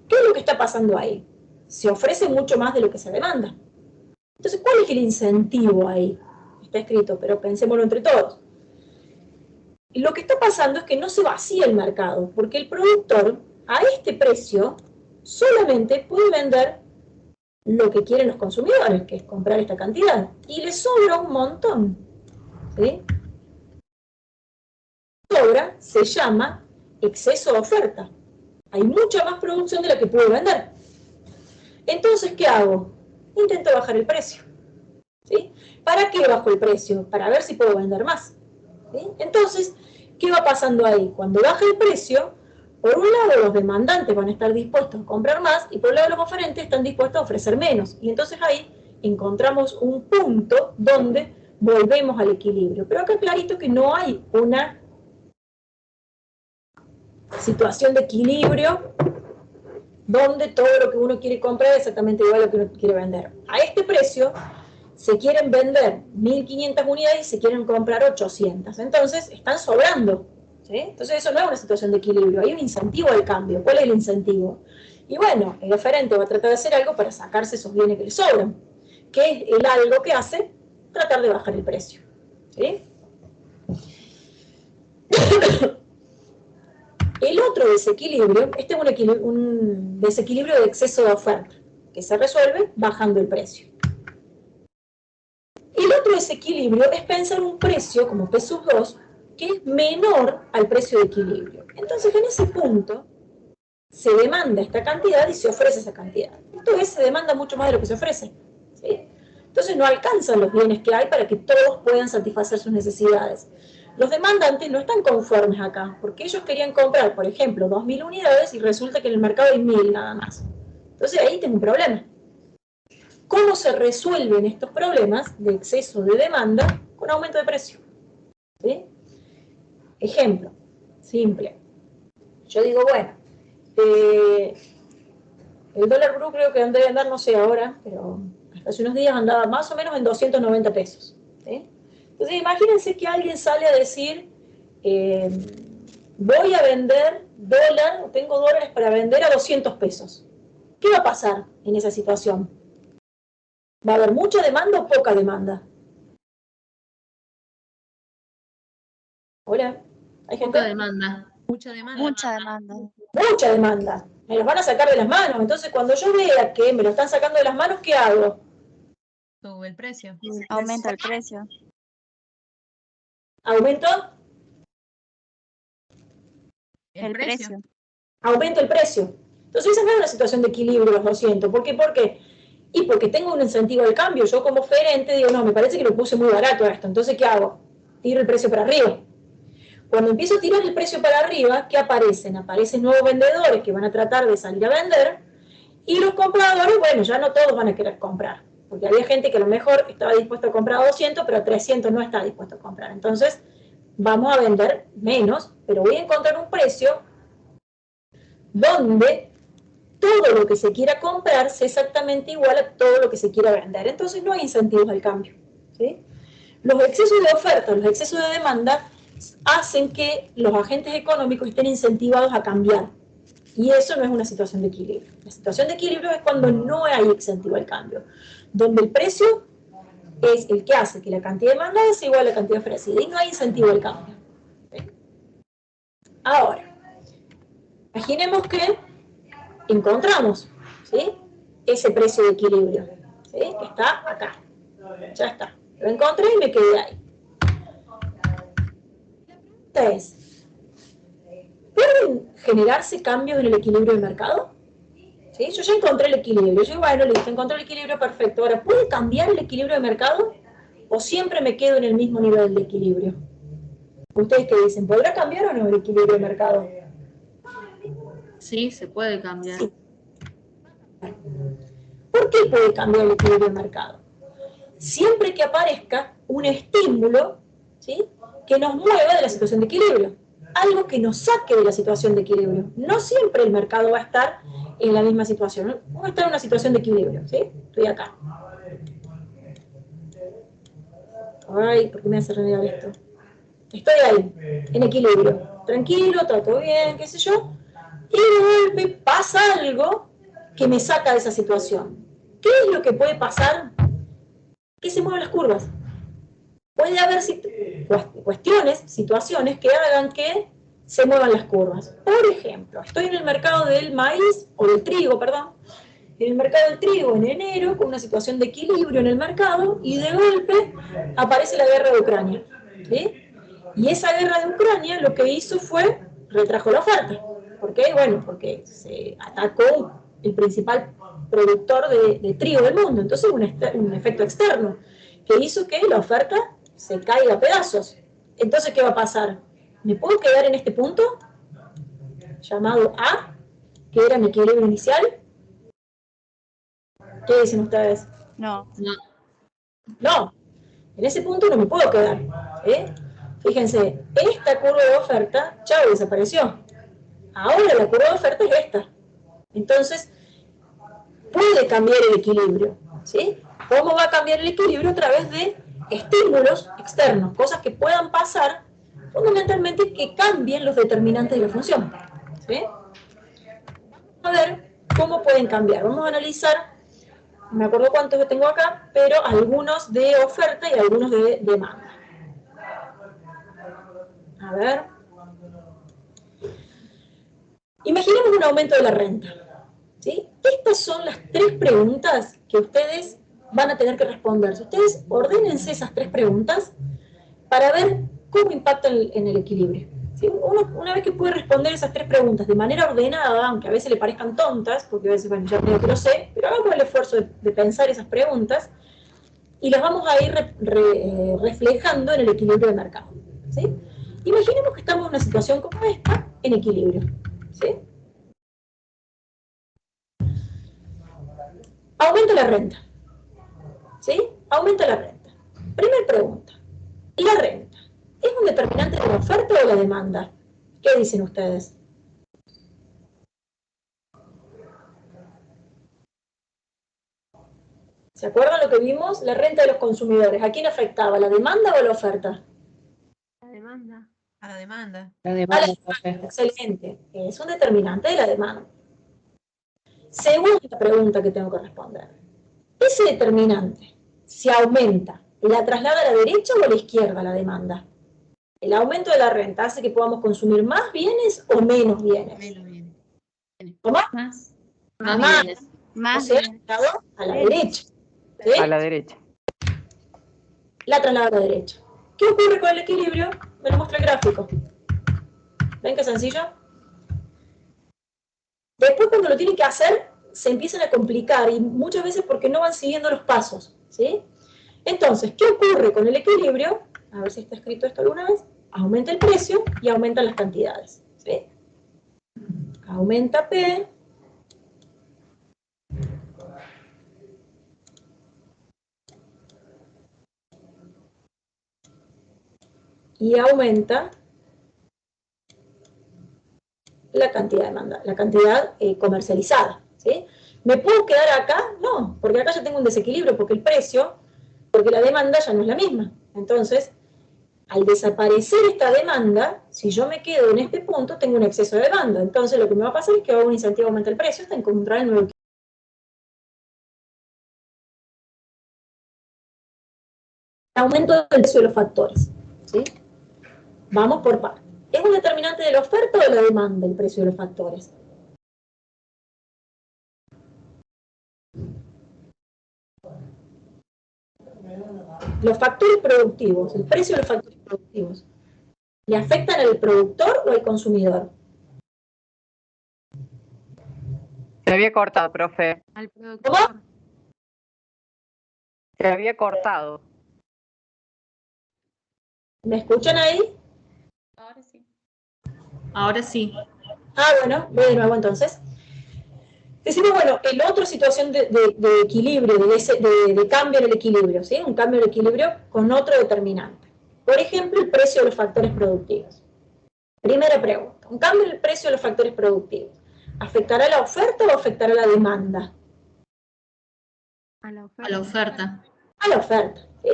¿Qué es lo que está pasando ahí? Se ofrece mucho más de lo que se demanda. Entonces, ¿cuál es el incentivo ahí? Está escrito, pero pensémoslo entre todos. Lo que está pasando es que no se vacía el mercado, porque el productor, a este precio, solamente puede vender lo que quieren los consumidores, que es comprar esta cantidad, y le sobra un montón. ¿Sí? Sobra se llama exceso de oferta. Hay mucha más producción de la que puedo vender. Entonces, ¿qué hago? Intento bajar el precio. ¿Sí? ¿Para qué bajo el precio? Para ver si puedo vender más. ¿Sí? Entonces, ¿qué va pasando ahí? Cuando baja el precio, por un lado los demandantes van a estar dispuestos a comprar más y por el lado los oferentes están dispuestos a ofrecer menos. Y entonces ahí encontramos un punto donde volvemos al equilibrio. Pero acá clarito que no hay una situación de equilibrio donde todo lo que uno quiere comprar es exactamente igual a lo que uno quiere vender. A este precio se quieren vender 1.500 unidades y se quieren comprar 800. Entonces, están sobrando. ¿Sí? Entonces, eso no es una situación de equilibrio. Hay un incentivo al cambio. ¿Cuál es el incentivo? Y bueno, el oferente va a tratar de hacer algo para sacarse esos bienes que le sobran. ¿Qué es el algo que hace? Tratar de bajar el precio. ¿Sí? El otro desequilibrio, este es un desequilibrio de exceso de oferta, que se resuelve bajando el precio. El otro desequilibrio es pensar un precio, como P sub 2, que es menor al precio de equilibrio. Entonces, en ese punto, se demanda esta cantidad y se ofrece esa cantidad. Esto es, se demanda mucho más de lo que se ofrece, ¿sí? Entonces no alcanzan los bienes que hay para que todos puedan satisfacer sus necesidades. Los demandantes no están conformes acá, porque ellos querían comprar, por ejemplo, 2.000 unidades y resulta que en el mercado hay 1.000 nada más. Entonces ahí tengo un problema. ¿Cómo se resuelven estos problemas de exceso de demanda? Con aumento de precio, ¿sí? Ejemplo, simple. Yo digo, bueno, el dólar blue creo que debe andar, no sé ahora, pero hasta hace unos días andaba más o menos en 290 pesos, ¿sí? Entonces imagínense que alguien sale a decir, voy a vender dólar, o tengo dólares para vender a 200 pesos. ¿Qué va a pasar en esa situación? ¿Va a haber mucha demanda o poca demanda? Hola, ¿hay gente? Poca demanda. Mucha demanda. Mucha demanda. Mucha demanda. Me los van a sacar de las manos. Entonces, cuando yo vea que me lo están sacando de las manos, ¿qué hago? Sube el precio. Aumenta el precio. ¿Aumento? El precio. Aumento el precio. Entonces, esa no es una situación de equilibrio, los 200. ¿Por qué? ¿Por qué? Y porque tengo un incentivo al cambio. Yo como gerente digo, no, me parece que lo puse muy barato a esto. Entonces, ¿qué hago? Tiro el precio para arriba. Cuando empiezo a tirar el precio para arriba, ¿qué aparecen? Aparecen nuevos vendedores que van a tratar de salir a vender, y los compradores, bueno, ya no todos van a querer comprar, porque había gente que a lo mejor estaba dispuesto a comprar a 200, pero a 300 no está dispuesto a comprar. Entonces, vamos a vender menos, pero voy a encontrar un precio donde todo lo que se quiera comprar sea exactamente igual a todo lo que se quiera vender. Entonces, no hay incentivos al cambio, ¿sí? Los excesos de oferta, los excesos de demanda hacen que los agentes económicos estén incentivados a cambiar. Y eso no es una situación de equilibrio. La situación de equilibrio es cuando no hay incentivo al cambio, donde el precio es el que hace que la cantidad demandada sea igual a la cantidad ofrecida y no hay incentivo al cambio. ¿Sí? Ahora, imaginemos que encontramos, ¿sí?, ese precio de equilibrio, ¿sí?, que está acá. Ya está. Lo encontré y me quedé ahí. Entonces, ¿pueden generarse cambios en el equilibrio del mercado? ¿Sí? Yo ya encontré el equilibrio. Yo digo, bueno, listo, encontré el equilibrio perfecto. Ahora, ¿puede cambiar el equilibrio del mercado? ¿O siempre me quedo en el mismo nivel de equilibrio? ¿Ustedes qué dicen? ¿Podrá cambiar o no el equilibrio del mercado? Sí, se puede cambiar. Sí. ¿Por qué puede cambiar el equilibrio del mercado? Siempre que aparezca un estímulo, ¿sí?, que nos mueva de la situación de equilibrio. Algo que nos saque de la situación de equilibrio. No siempre el mercado va a estar en la misma situación. Va a estar en una situación de equilibrio, ¿sí? Estoy acá. Ay, ¿por qué me hace renegar esto? Estoy ahí, en equilibrio. Tranquilo, todo bien, qué sé yo. Y de golpe pasa algo que me saca de esa situación. ¿Qué es lo que puede pasar? Que se muevan las curvas. Puede haber cuestiones, situaciones que hagan que se muevan las curvas. Por ejemplo, estoy en el mercado del maíz, o del trigo, perdón, en el mercado del trigo en enero, con una situación de equilibrio en el mercado, y de golpe aparece la guerra de Ucrania, ¿sí? Y esa guerra de Ucrania lo que hizo fue, retrajo la oferta. ¿Por qué? Bueno, porque se atacó el principal productor de trigo del mundo. Entonces un efecto externo que hizo que la oferta se caiga a pedazos. Entonces, ¿qué va a pasar? ¿Me puedo quedar en este punto? Llamado A, que era mi equilibrio inicial. ¿Qué dicen ustedes? No. No. No, en ese punto no me puedo quedar. Fíjense, esta curva de oferta, chao, desapareció. Ahora la curva de oferta es esta. Entonces, puede cambiar el equilibrio, ¿sí? ¿Cómo va a cambiar el equilibrio? A través de estímulos externos, cosas que puedan pasar, fundamentalmente que cambien los determinantes de la función, ¿sí? Vamos a ver cómo pueden cambiar. Vamos a analizar, no me acuerdo cuántos tengo acá, pero algunos de oferta y algunos de demanda. A ver. Imaginemos un aumento de la renta, ¿sí? Estas son las 3 preguntas que ustedes van a tener que responder. Si ustedes ordénense esas 3 preguntas para ver cómo impactan en el equilibrio, ¿Sí? Una vez que puede responder esas 3 preguntas de manera ordenada, aunque a veces le parezcan tontas, porque a veces, bueno, ya creo que lo sé, pero hagamos el esfuerzo de pensar esas preguntas y las vamos a ir reflejando en el equilibrio de mercado. ¿Sí? Imaginemos que estamos en una situación como esta, en equilibrio. ¿Sí? Aumenta la renta. ¿Sí? Aumenta la renta. Primera pregunta. ¿La renta es un determinante de la oferta o de la demanda? ¿Qué dicen ustedes? ¿Se acuerdan lo que vimos? La renta de los consumidores. ¿A quién afectaba? ¿La demanda o la oferta? La demanda. A la demanda. La A la demanda, demanda. profe. Excelente. Es un determinante de la demanda. Segunda pregunta que tengo que responder. Ese determinante, si aumenta, ¿la traslada a la derecha o a la izquierda la demanda? ¿El aumento de la renta hace que podamos consumir más bienes o menos bienes? Menos bien. ¿Cómo? Más Más. bienes. O Más sea, bien. traslado a la Bien. derecha. ¿Sí? A la derecha. La traslada a la derecha. ¿Qué ocurre con el equilibrio? Me lo muestra el gráfico. ¿Ven qué sencillo? Después cuando lo tienen que hacer, se empiezan a complicar y muchas veces porque no van siguiendo los pasos. ¿Sí? Entonces, ¿qué ocurre con el equilibrio? A ver si está escrito esto alguna vez. Aumenta el precio y aumentan las cantidades. ¿Sí? Aumenta P. Y aumenta la cantidad la cantidad comercializada. ¿Sí? ¿Me puedo quedar acá? No, porque acá ya tengo un desequilibrio, porque el precio, porque la demanda ya no es la misma. Entonces, al desaparecer esta demanda, si yo me quedo en este punto, tengo un exceso de demanda. Entonces, lo que me va a pasar es que va a haber un incentivo a aumentar el precio hasta encontrar el nuevo equilibrio. Aumento del precio de los factores. ¿Sí? Vamos por partes. ¿Es un determinante de la oferta o de la demanda el precio de los factores? Los factores productivos, el precio de los factores productivos, ¿le afectan al productor o al consumidor? Se había cortado, profe. Al productor. Se había cortado. ¿Me escuchan ahí? Ahora sí. Ahora sí. Ah, bueno, voy de nuevo entonces. Decimos, bueno, la otra situación de equilibrio, de cambio en el equilibrio, ¿sí? Un cambio en el equilibrio con otro determinante. Por ejemplo, el precio de los factores productivos. Primera pregunta, un cambio en el precio de los factores productivos. ¿Afectará la oferta o afectará la demanda? A la A oferta. la oferta. A la oferta. ¿Sí?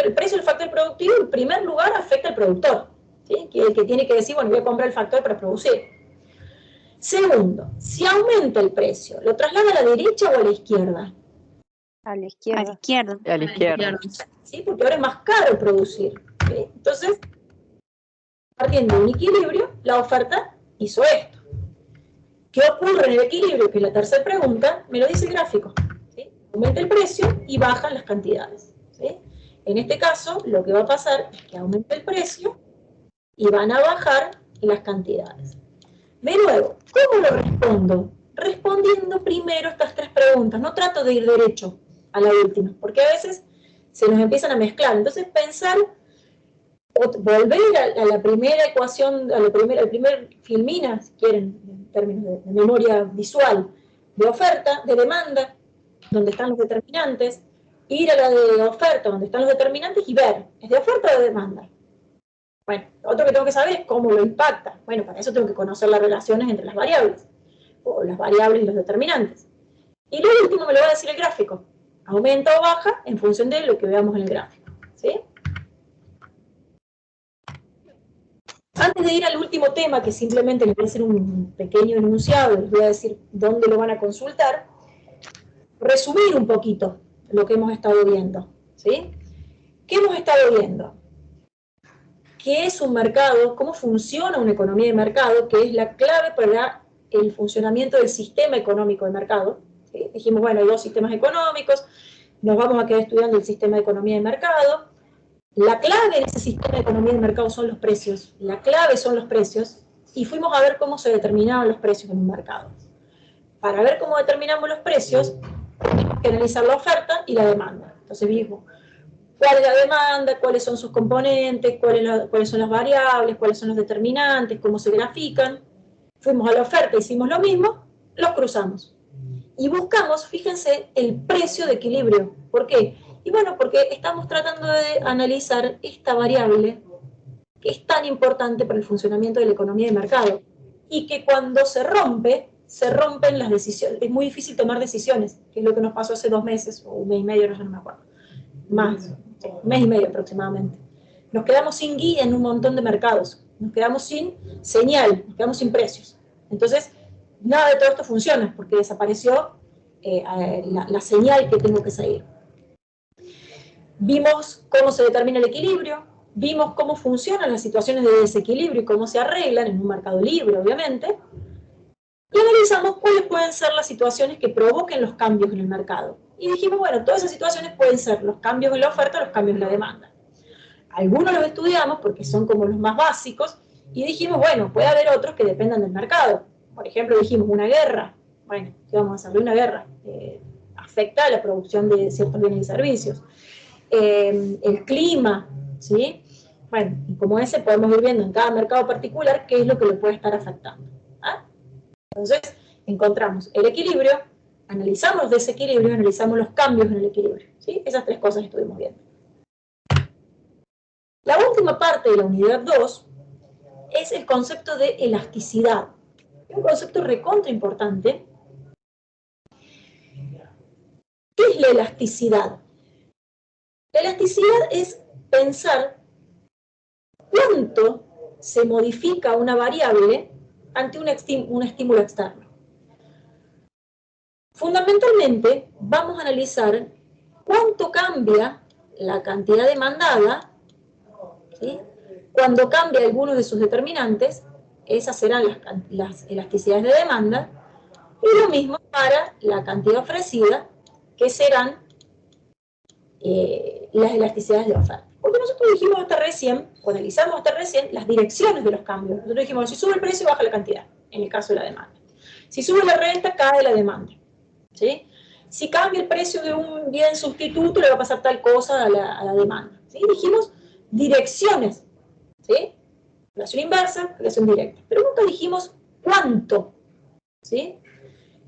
El precio del factor productivo, en primer lugar, afecta al productor, ¿sí? Que es el que tiene que decir, bueno, voy a comprar el factor para producir. Segundo, si aumenta el precio, ¿lo traslada a la derecha o a la izquierda? A la izquierda. A la izquierda. A la izquierda. ¿Sí? Porque ahora es más caro producir. ¿Sí? Entonces, partiendo de un equilibrio, la oferta hizo esto. ¿Qué ocurre en el equilibrio? Que es la tercera pregunta, me lo dice el gráfico. ¿Sí? Aumenta el precio y bajan las cantidades. ¿Sí? En este caso, lo que va a pasar es que aumenta el precio y van a bajar las cantidades. De nuevo, ¿cómo lo respondo? Respondiendo primero estas 3 preguntas. No trato de ir derecho a la última, porque a veces se nos empiezan a mezclar. Entonces, pensar, volver a la primera ecuación, al primer filmina, si quieren, en términos de memoria visual, de oferta, de demanda, donde están los determinantes, ir a la de oferta, donde están los determinantes, y ver, ¿es de oferta o de demanda? Bueno, lo otro que tengo que saber es cómo lo impacta. Bueno, para eso tengo que conocer las relaciones entre las variables, o las variables y los determinantes. Y lo último me lo va a decir el gráfico. Aumenta o baja en función de lo que veamos en el gráfico. ¿Sí? Antes de ir al último tema, que simplemente les voy a hacer un pequeño enunciado, les voy a decir dónde lo van a consultar, resumir un poquito lo que hemos estado viendo. ¿Sí? ¿Qué hemos estado viendo? ¿Qué es un mercado? ¿Cómo funciona una economía de mercado? Que es la clave para el funcionamiento del sistema económico de mercado. ¿Sí? Dijimos, bueno, hay 2 sistemas económicos, nos vamos a quedar estudiando el sistema de economía de mercado. La clave en ese sistema de economía de mercado son los precios. La clave son los precios. Y fuimos a ver cómo se determinaban los precios en un mercado. Para ver cómo determinamos los precios, tenemos que analizar la oferta y la demanda. Entonces vimos cuál es la demanda, cuáles son sus componentes, cuáles son las variables, cuáles son los determinantes, cómo se grafican. Fuimos a la oferta, hicimos lo mismo, los cruzamos. Y buscamos, fíjense, el precio de equilibrio. ¿Por qué? Y bueno, porque estamos tratando de analizar esta variable que es tan importante para el funcionamiento de la economía de mercado. Y que cuando se rompen las decisiones. Es muy difícil tomar decisiones, que es lo que nos pasó hace 2 meses, o 1 mes y medio, no me acuerdo. Más, 1 mes y medio aproximadamente. Nos quedamos sin guía en un montón de mercados. Nos quedamos sin señal, nos quedamos sin precios. Entonces, nada de todo esto funciona, porque desapareció la señal que tengo que seguir. Vimos cómo se determina el equilibrio, vimos cómo funcionan las situaciones de desequilibrio y cómo se arreglan en un mercado libre, obviamente, y analizamos cuáles pueden ser las situaciones que provoquen los cambios en el mercado. Y dijimos, bueno, todas esas situaciones pueden ser los cambios en la oferta, los cambios en la demanda. Algunos los estudiamos porque son como los más básicos, y dijimos, bueno, puede haber otros que dependan del mercado. Por ejemplo, dijimos una guerra. Bueno, ¿qué vamos a hacer de una guerra? Afecta a la producción de ciertos bienes y servicios. El clima, ¿sí? Bueno, y como ese podemos ir viendo en cada mercado particular qué es lo que le puede estar afectando. ¿Ah? Entonces, encontramos el equilibrio, analizamos desequilibrio, analizamos los cambios en el equilibrio, ¿sí? Esas 3 cosas estuvimos viendo. La última parte de la unidad 2 es el concepto de elasticidad. Es un concepto recontra importante. ¿Qué es la elasticidad? La elasticidad es pensar cuánto se modifica una variable ante un estímulo externo. Fundamentalmente, vamos a analizar cuánto cambia la cantidad demandada, ¿sí? Cuando cambia alguno de sus determinantes, esas serán las elasticidades de demanda, y lo mismo para la cantidad ofrecida, que serán las elasticidades de oferta. Porque nosotros dijimos hasta recién, o analizamos hasta recién, las direcciones de los cambios. Nosotros dijimos, si sube el precio, baja la cantidad, en el caso de la demanda. Si sube la renta, cae la demanda. ¿Sí? Si cambia el precio de un bien sustituto, le va a pasar tal cosa a la demanda. ¿Sí? Dijimos direcciones. ¿Sí? Relación inversa, relación directa. Pero nunca dijimos cuánto. ¿Sí?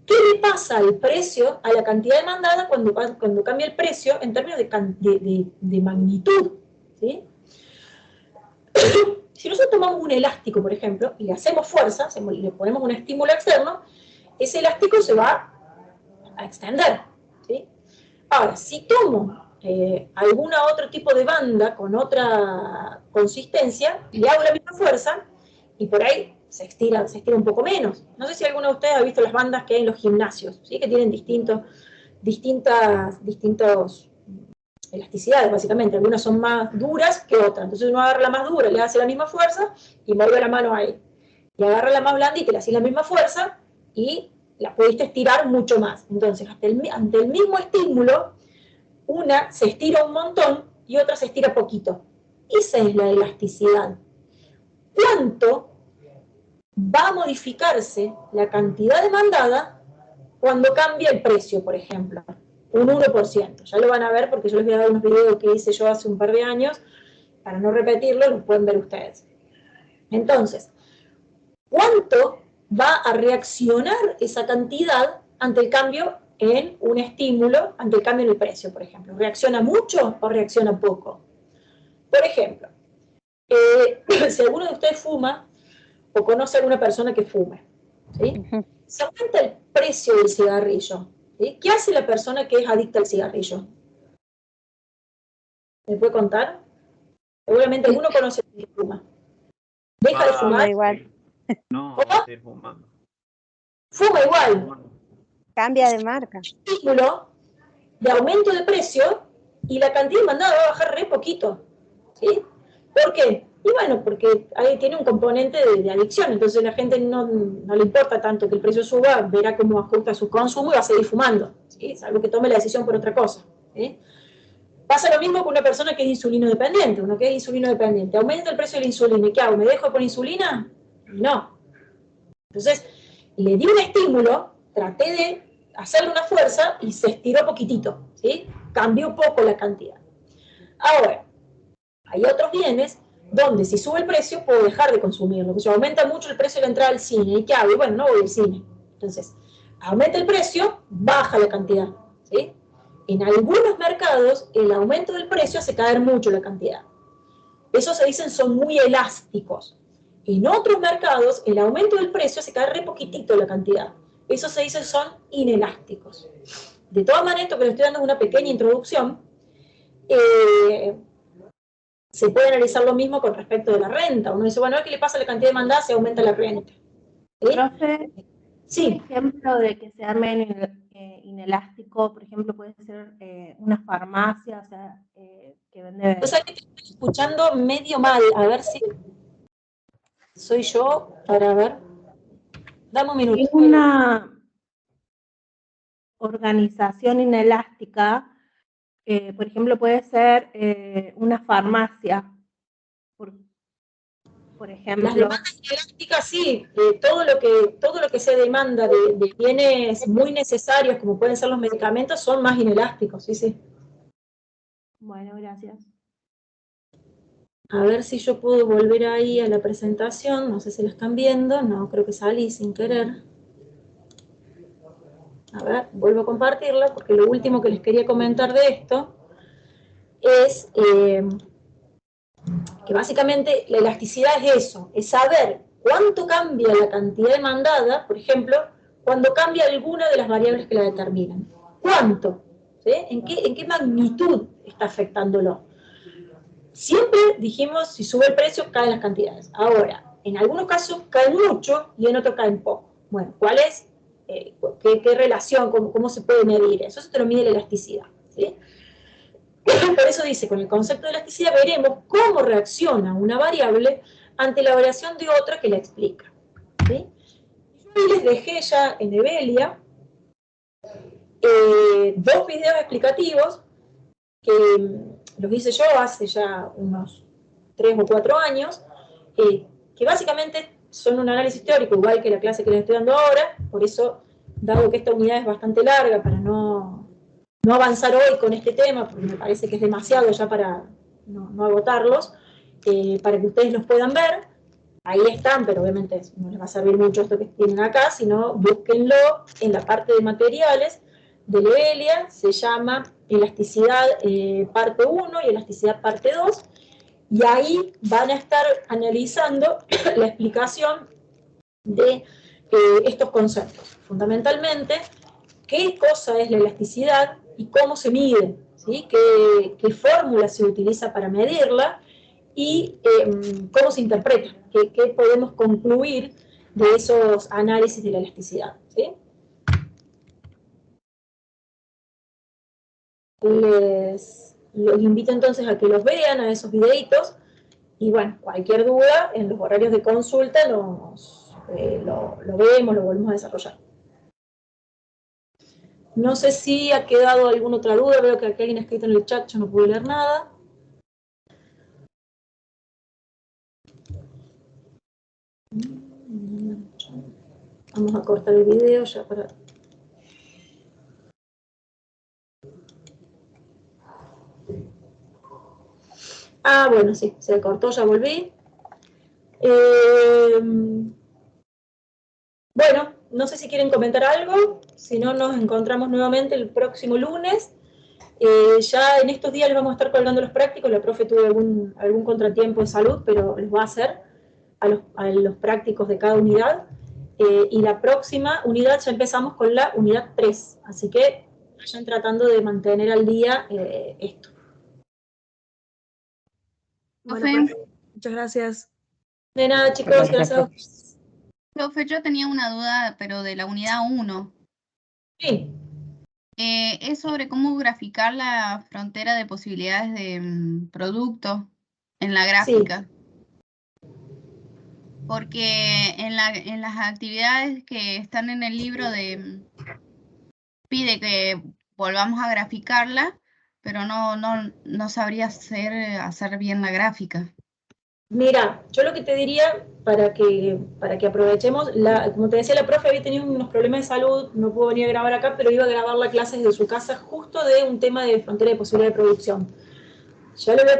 ¿Qué le pasa al precio, a la cantidad demandada cuando cambia el precio en términos de magnitud? ¿Sí? Si nosotros tomamos un elástico, por ejemplo, y le hacemos fuerza, le ponemos un estímulo externo, ese elástico se va a extender. ¿Sí? Ahora, si tomo algún otro tipo de banda con otra consistencia, le hago la misma fuerza, y por ahí se estira un poco menos. No sé si alguno de ustedes ha visto las bandas que hay en los gimnasios, ¿sí? Que tienen distintas elasticidades, básicamente. Algunas son más duras que otras. Entonces uno agarra la más dura, le hace la misma fuerza y mueve la mano ahí. Y agarra la más blandita y le hace la misma fuerza y la pudiste estirar mucho más. Entonces, ante el mismo estímulo, una se estira un montón y otra se estira poquito. Esa es la elasticidad. ¿Cuánto va a modificarse la cantidad demandada cuando cambia el precio, por ejemplo? Un 1%. Ya lo van a ver porque yo les voy a dar unos videos que hice yo hace un par de años. Para no repetirlo, los pueden ver ustedes. Entonces, ¿cuánto va a reaccionar esa cantidad ante el cambio en un estímulo, ante el cambio en el precio, por ejemplo? ¿Reacciona mucho o reacciona poco? Por ejemplo, si alguno de ustedes fuma o conoce a alguna persona que fume, ¿sí? Se aumenta el precio del cigarrillo, ¿sí? ¿Qué hace la persona que es adicta al cigarrillo? ¿Me puede contar? Seguramente alguno conoce a alguien que fuma. ¿Deja de fumar? Fuma igual. No, ¿Cómo? seguir fumando. Fuma igual. Cambia de marca. Estímulo de aumento de precio y la cantidad demandada va a bajar re poquito. ¿Sí? ¿Por qué? Y bueno, porque ahí tiene un componente de adicción, entonces la gente no le importa tanto que el precio suba, verá cómo ajusta su consumo y va a seguir fumando, ¿sí? Salvo que tome la decisión por otra cosa, ¿sí? Pasa lo mismo con una persona que es insulino dependiente. Uno que es insulino dependiente, aumenta el precio de la insulina, ¿y qué hago? ¿Me dejo con insulina? No. Entonces, le di un estímulo, traté de hacerle una fuerza y se estiró poquitito, ¿sí? Cambió poco la cantidad. Ahora, hay otros bienes donde si sube el precio puedo dejar de consumirlo. Si aumenta mucho el precio de la entrada al cine, ¿y qué hago? Y bueno, no voy al cine. Entonces, aumenta el precio, baja la cantidad, ¿sí? En algunos mercados, el aumento del precio hace caer mucho la cantidad. Esos se dicen son muy elásticos. En otros mercados, el aumento del precio hace caer re poquitito la cantidad. Esos se dicen son inelásticos. De todas maneras, esto que les estoy dando es una pequeña introducción. Se puede analizar lo mismo con respecto de la renta. Uno dice, bueno, ¿qué le pasa a la cantidad demandada si aumenta la renta? ¿Sí? Profe, Sí. un ejemplo de que se arme inelástico, por ejemplo, puede ser una farmacia, o sea, que vende... O sea, que te estoy escuchando medio mal. A ver si soy yo. Para ver. Dame un minuto. Es una organización inelástica, por ejemplo, puede ser una farmacia, por ejemplo. Las demandas inelásticas, sí, todo lo que se demanda de bienes muy necesarios, como pueden ser los medicamentos, son más inelásticos, sí, sí. Bueno, gracias. A ver si yo puedo volver ahí a la presentación, no sé si la están viendo, no, creo que salí sin querer. A ver, vuelvo a compartirla, porque lo último que les quería comentar de esto es que básicamente la elasticidad es eso, es saber cuánto cambia la cantidad demandada, por ejemplo, cuando cambia alguna de las variables que la determinan. ¿Cuánto? ¿Sí? ¿En qué magnitud está afectándolo? Siempre dijimos, si sube el precio, caen las cantidades. Ahora, en algunos casos caen mucho y en otros caen poco. Bueno, ¿cuál es? ¿Qué relación? ¿Cómo se puede medir eso? Eso te lo mide la elasticidad, ¿sí? Por eso dice, con el concepto de elasticidad veremos cómo reacciona una variable ante la variación de otra que la explica, ¿sí? Yo les dejé ya en Evelia 2 videos explicativos que los hice yo hace ya unos 3 o 4 años, que básicamente son un análisis teórico, igual que la clase que les estoy dando ahora, por eso, dado que esta unidad es bastante larga, para no avanzar hoy con este tema, porque me parece que es demasiado ya para no agotarlos, para que ustedes los puedan ver. Ahí están, pero obviamente no les va a servir mucho esto que tienen acá, sino búsquenlo en la parte de materiales de Evelia, se llama elasticidad parte 1 y elasticidad parte 2, y ahí van a estar analizando la explicación de estos conceptos. Fundamentalmente, qué cosa es la elasticidad y cómo se mide, ¿sí? ¿Qué fórmula se utiliza para medirla y cómo se interpreta, qué podemos concluir de esos análisis de la elasticidad, ¿sí? Los invito entonces a que los vean, a esos videitos, y bueno, cualquier duda, en los horarios de consulta lo vemos, lo volvemos a desarrollar. No sé si ha quedado alguna otra duda, veo que aquí alguien ha escrito en el chat, yo no pude leer nada. Vamos a cortar el video ya para... Ah, bueno, sí, se cortó, ya volví. Bueno, no sé si quieren comentar algo, si no nos encontramos nuevamente el próximo lunes. Ya en estos días les vamos a estar colgando los prácticos, la profe tuvo algún contratiempo de salud, pero les va a hacer a los prácticos de cada unidad. Y la próxima unidad ya empezamos con la unidad 3, así que vayan tratando de mantener al día esto. Profe, Bueno, muchas gracias. De nada, chicos, gracias a ustedes. profe, yo tenía una duda, pero de la unidad 1. Sí. Es sobre cómo graficar la frontera de posibilidades de producto en la gráfica. Sí. Porque en las actividades que están en el libro pide que volvamos a graficarla, pero no sabría hacer bien la gráfica. Mira, yo lo que te diría, para que aprovechemos, como te decía, la profe había tenido unos problemas de salud, no pudo venir a grabar acá, pero iba a grabar la clase desde su casa justo de un tema de frontera de posibilidad de producción.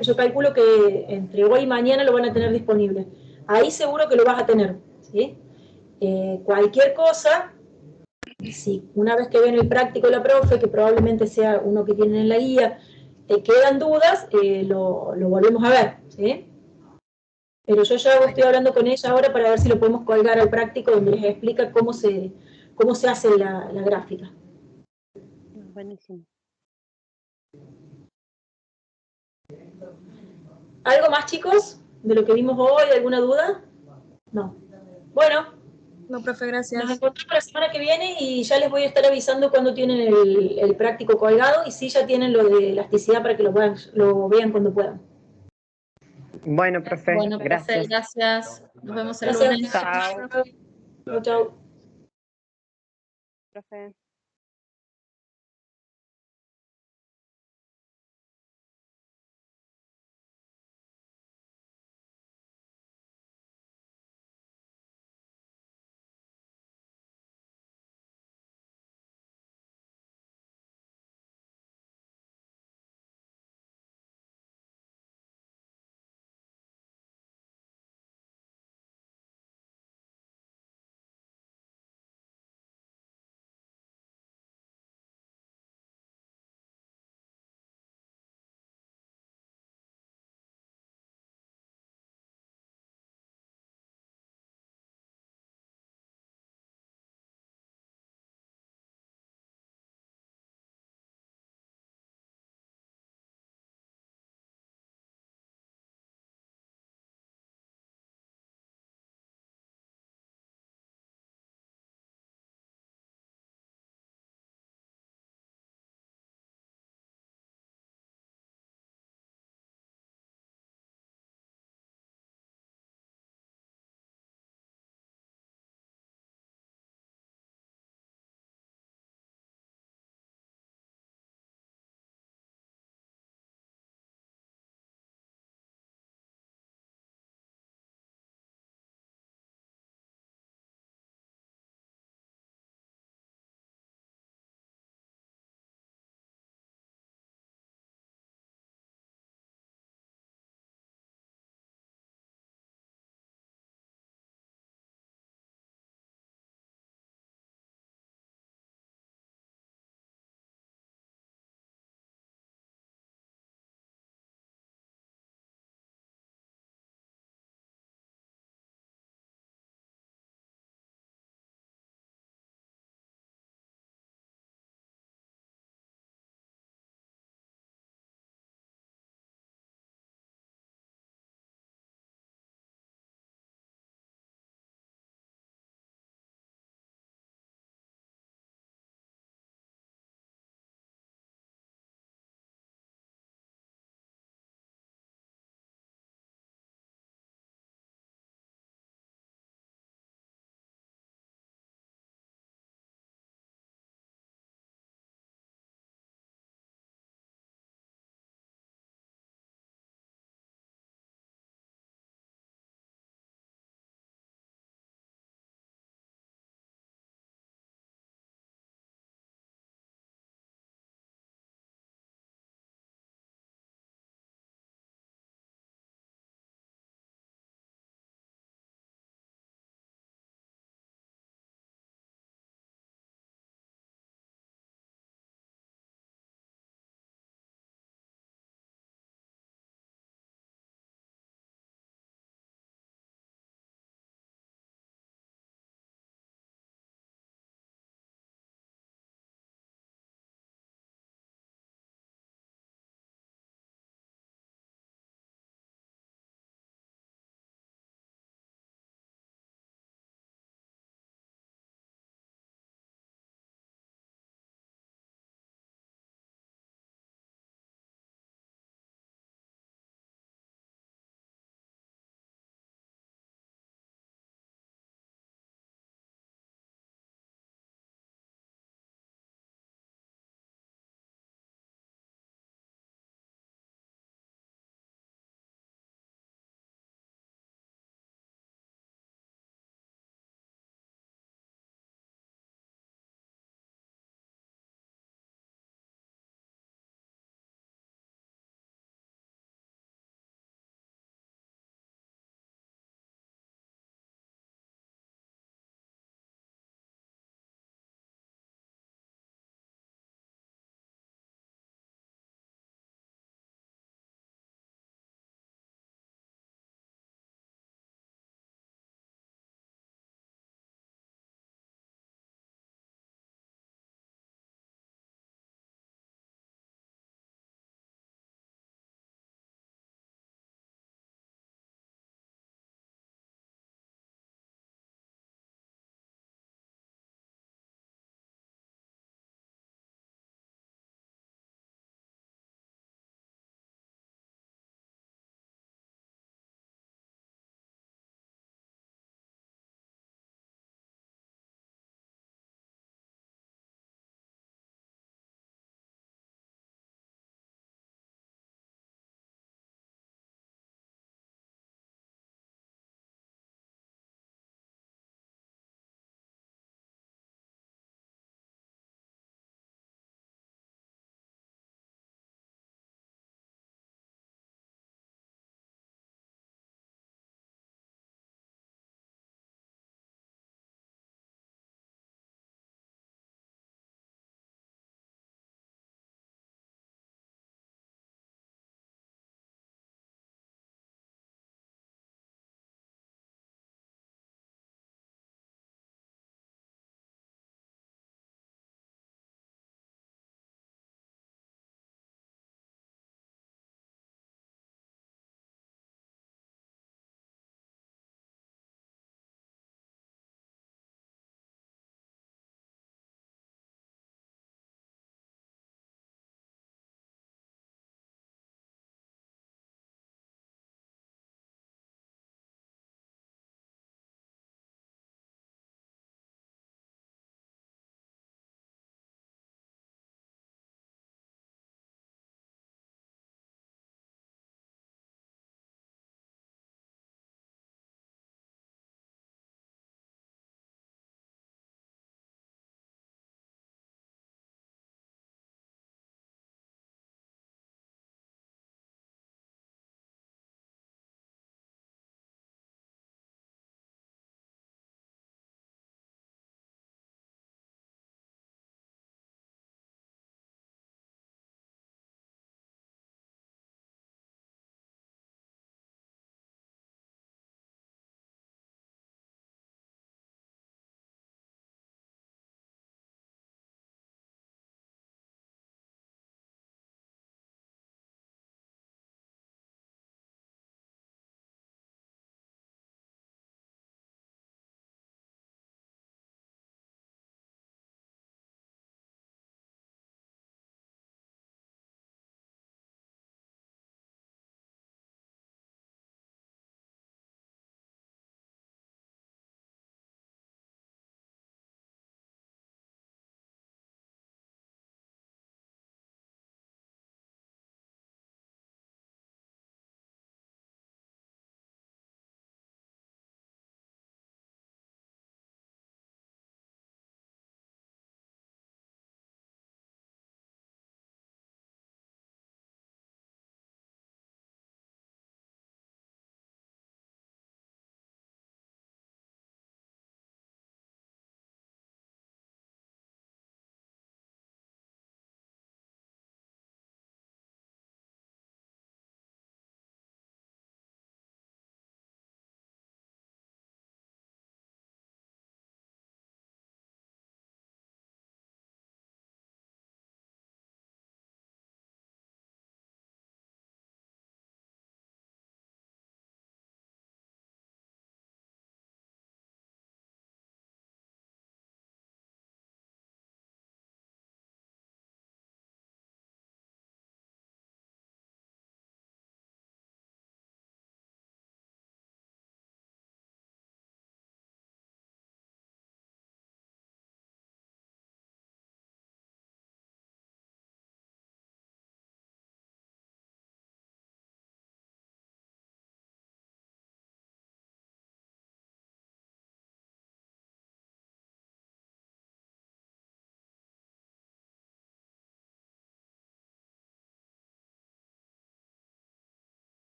Yo calculo que entre hoy y mañana lo van a tener disponible. Ahí seguro que lo vas a tener, ¿sí? Cualquier cosa, si una vez que ven el práctico la profe, que probablemente sea uno que tienen en la guía, te quedan dudas, lo volvemos a ver, ¿sí? Pero yo ya estoy hablando con ella ahora para ver si lo podemos colgar al práctico donde les explica cómo se hace la gráfica. Buenísimo. ¿Algo más, chicos, de lo que vimos hoy? ¿Alguna duda? No. Bueno, No, profe, gracias. nos encontramos la semana que viene y ya les voy a estar avisando cuando tienen el práctico colgado y si ya tienen lo de elasticidad para que lo vean cuando puedan. Bueno, profe, Bueno, profe, gracias. gracias. Nos vemos el Gracias. lunes. Chao. Chao, chao. Profe.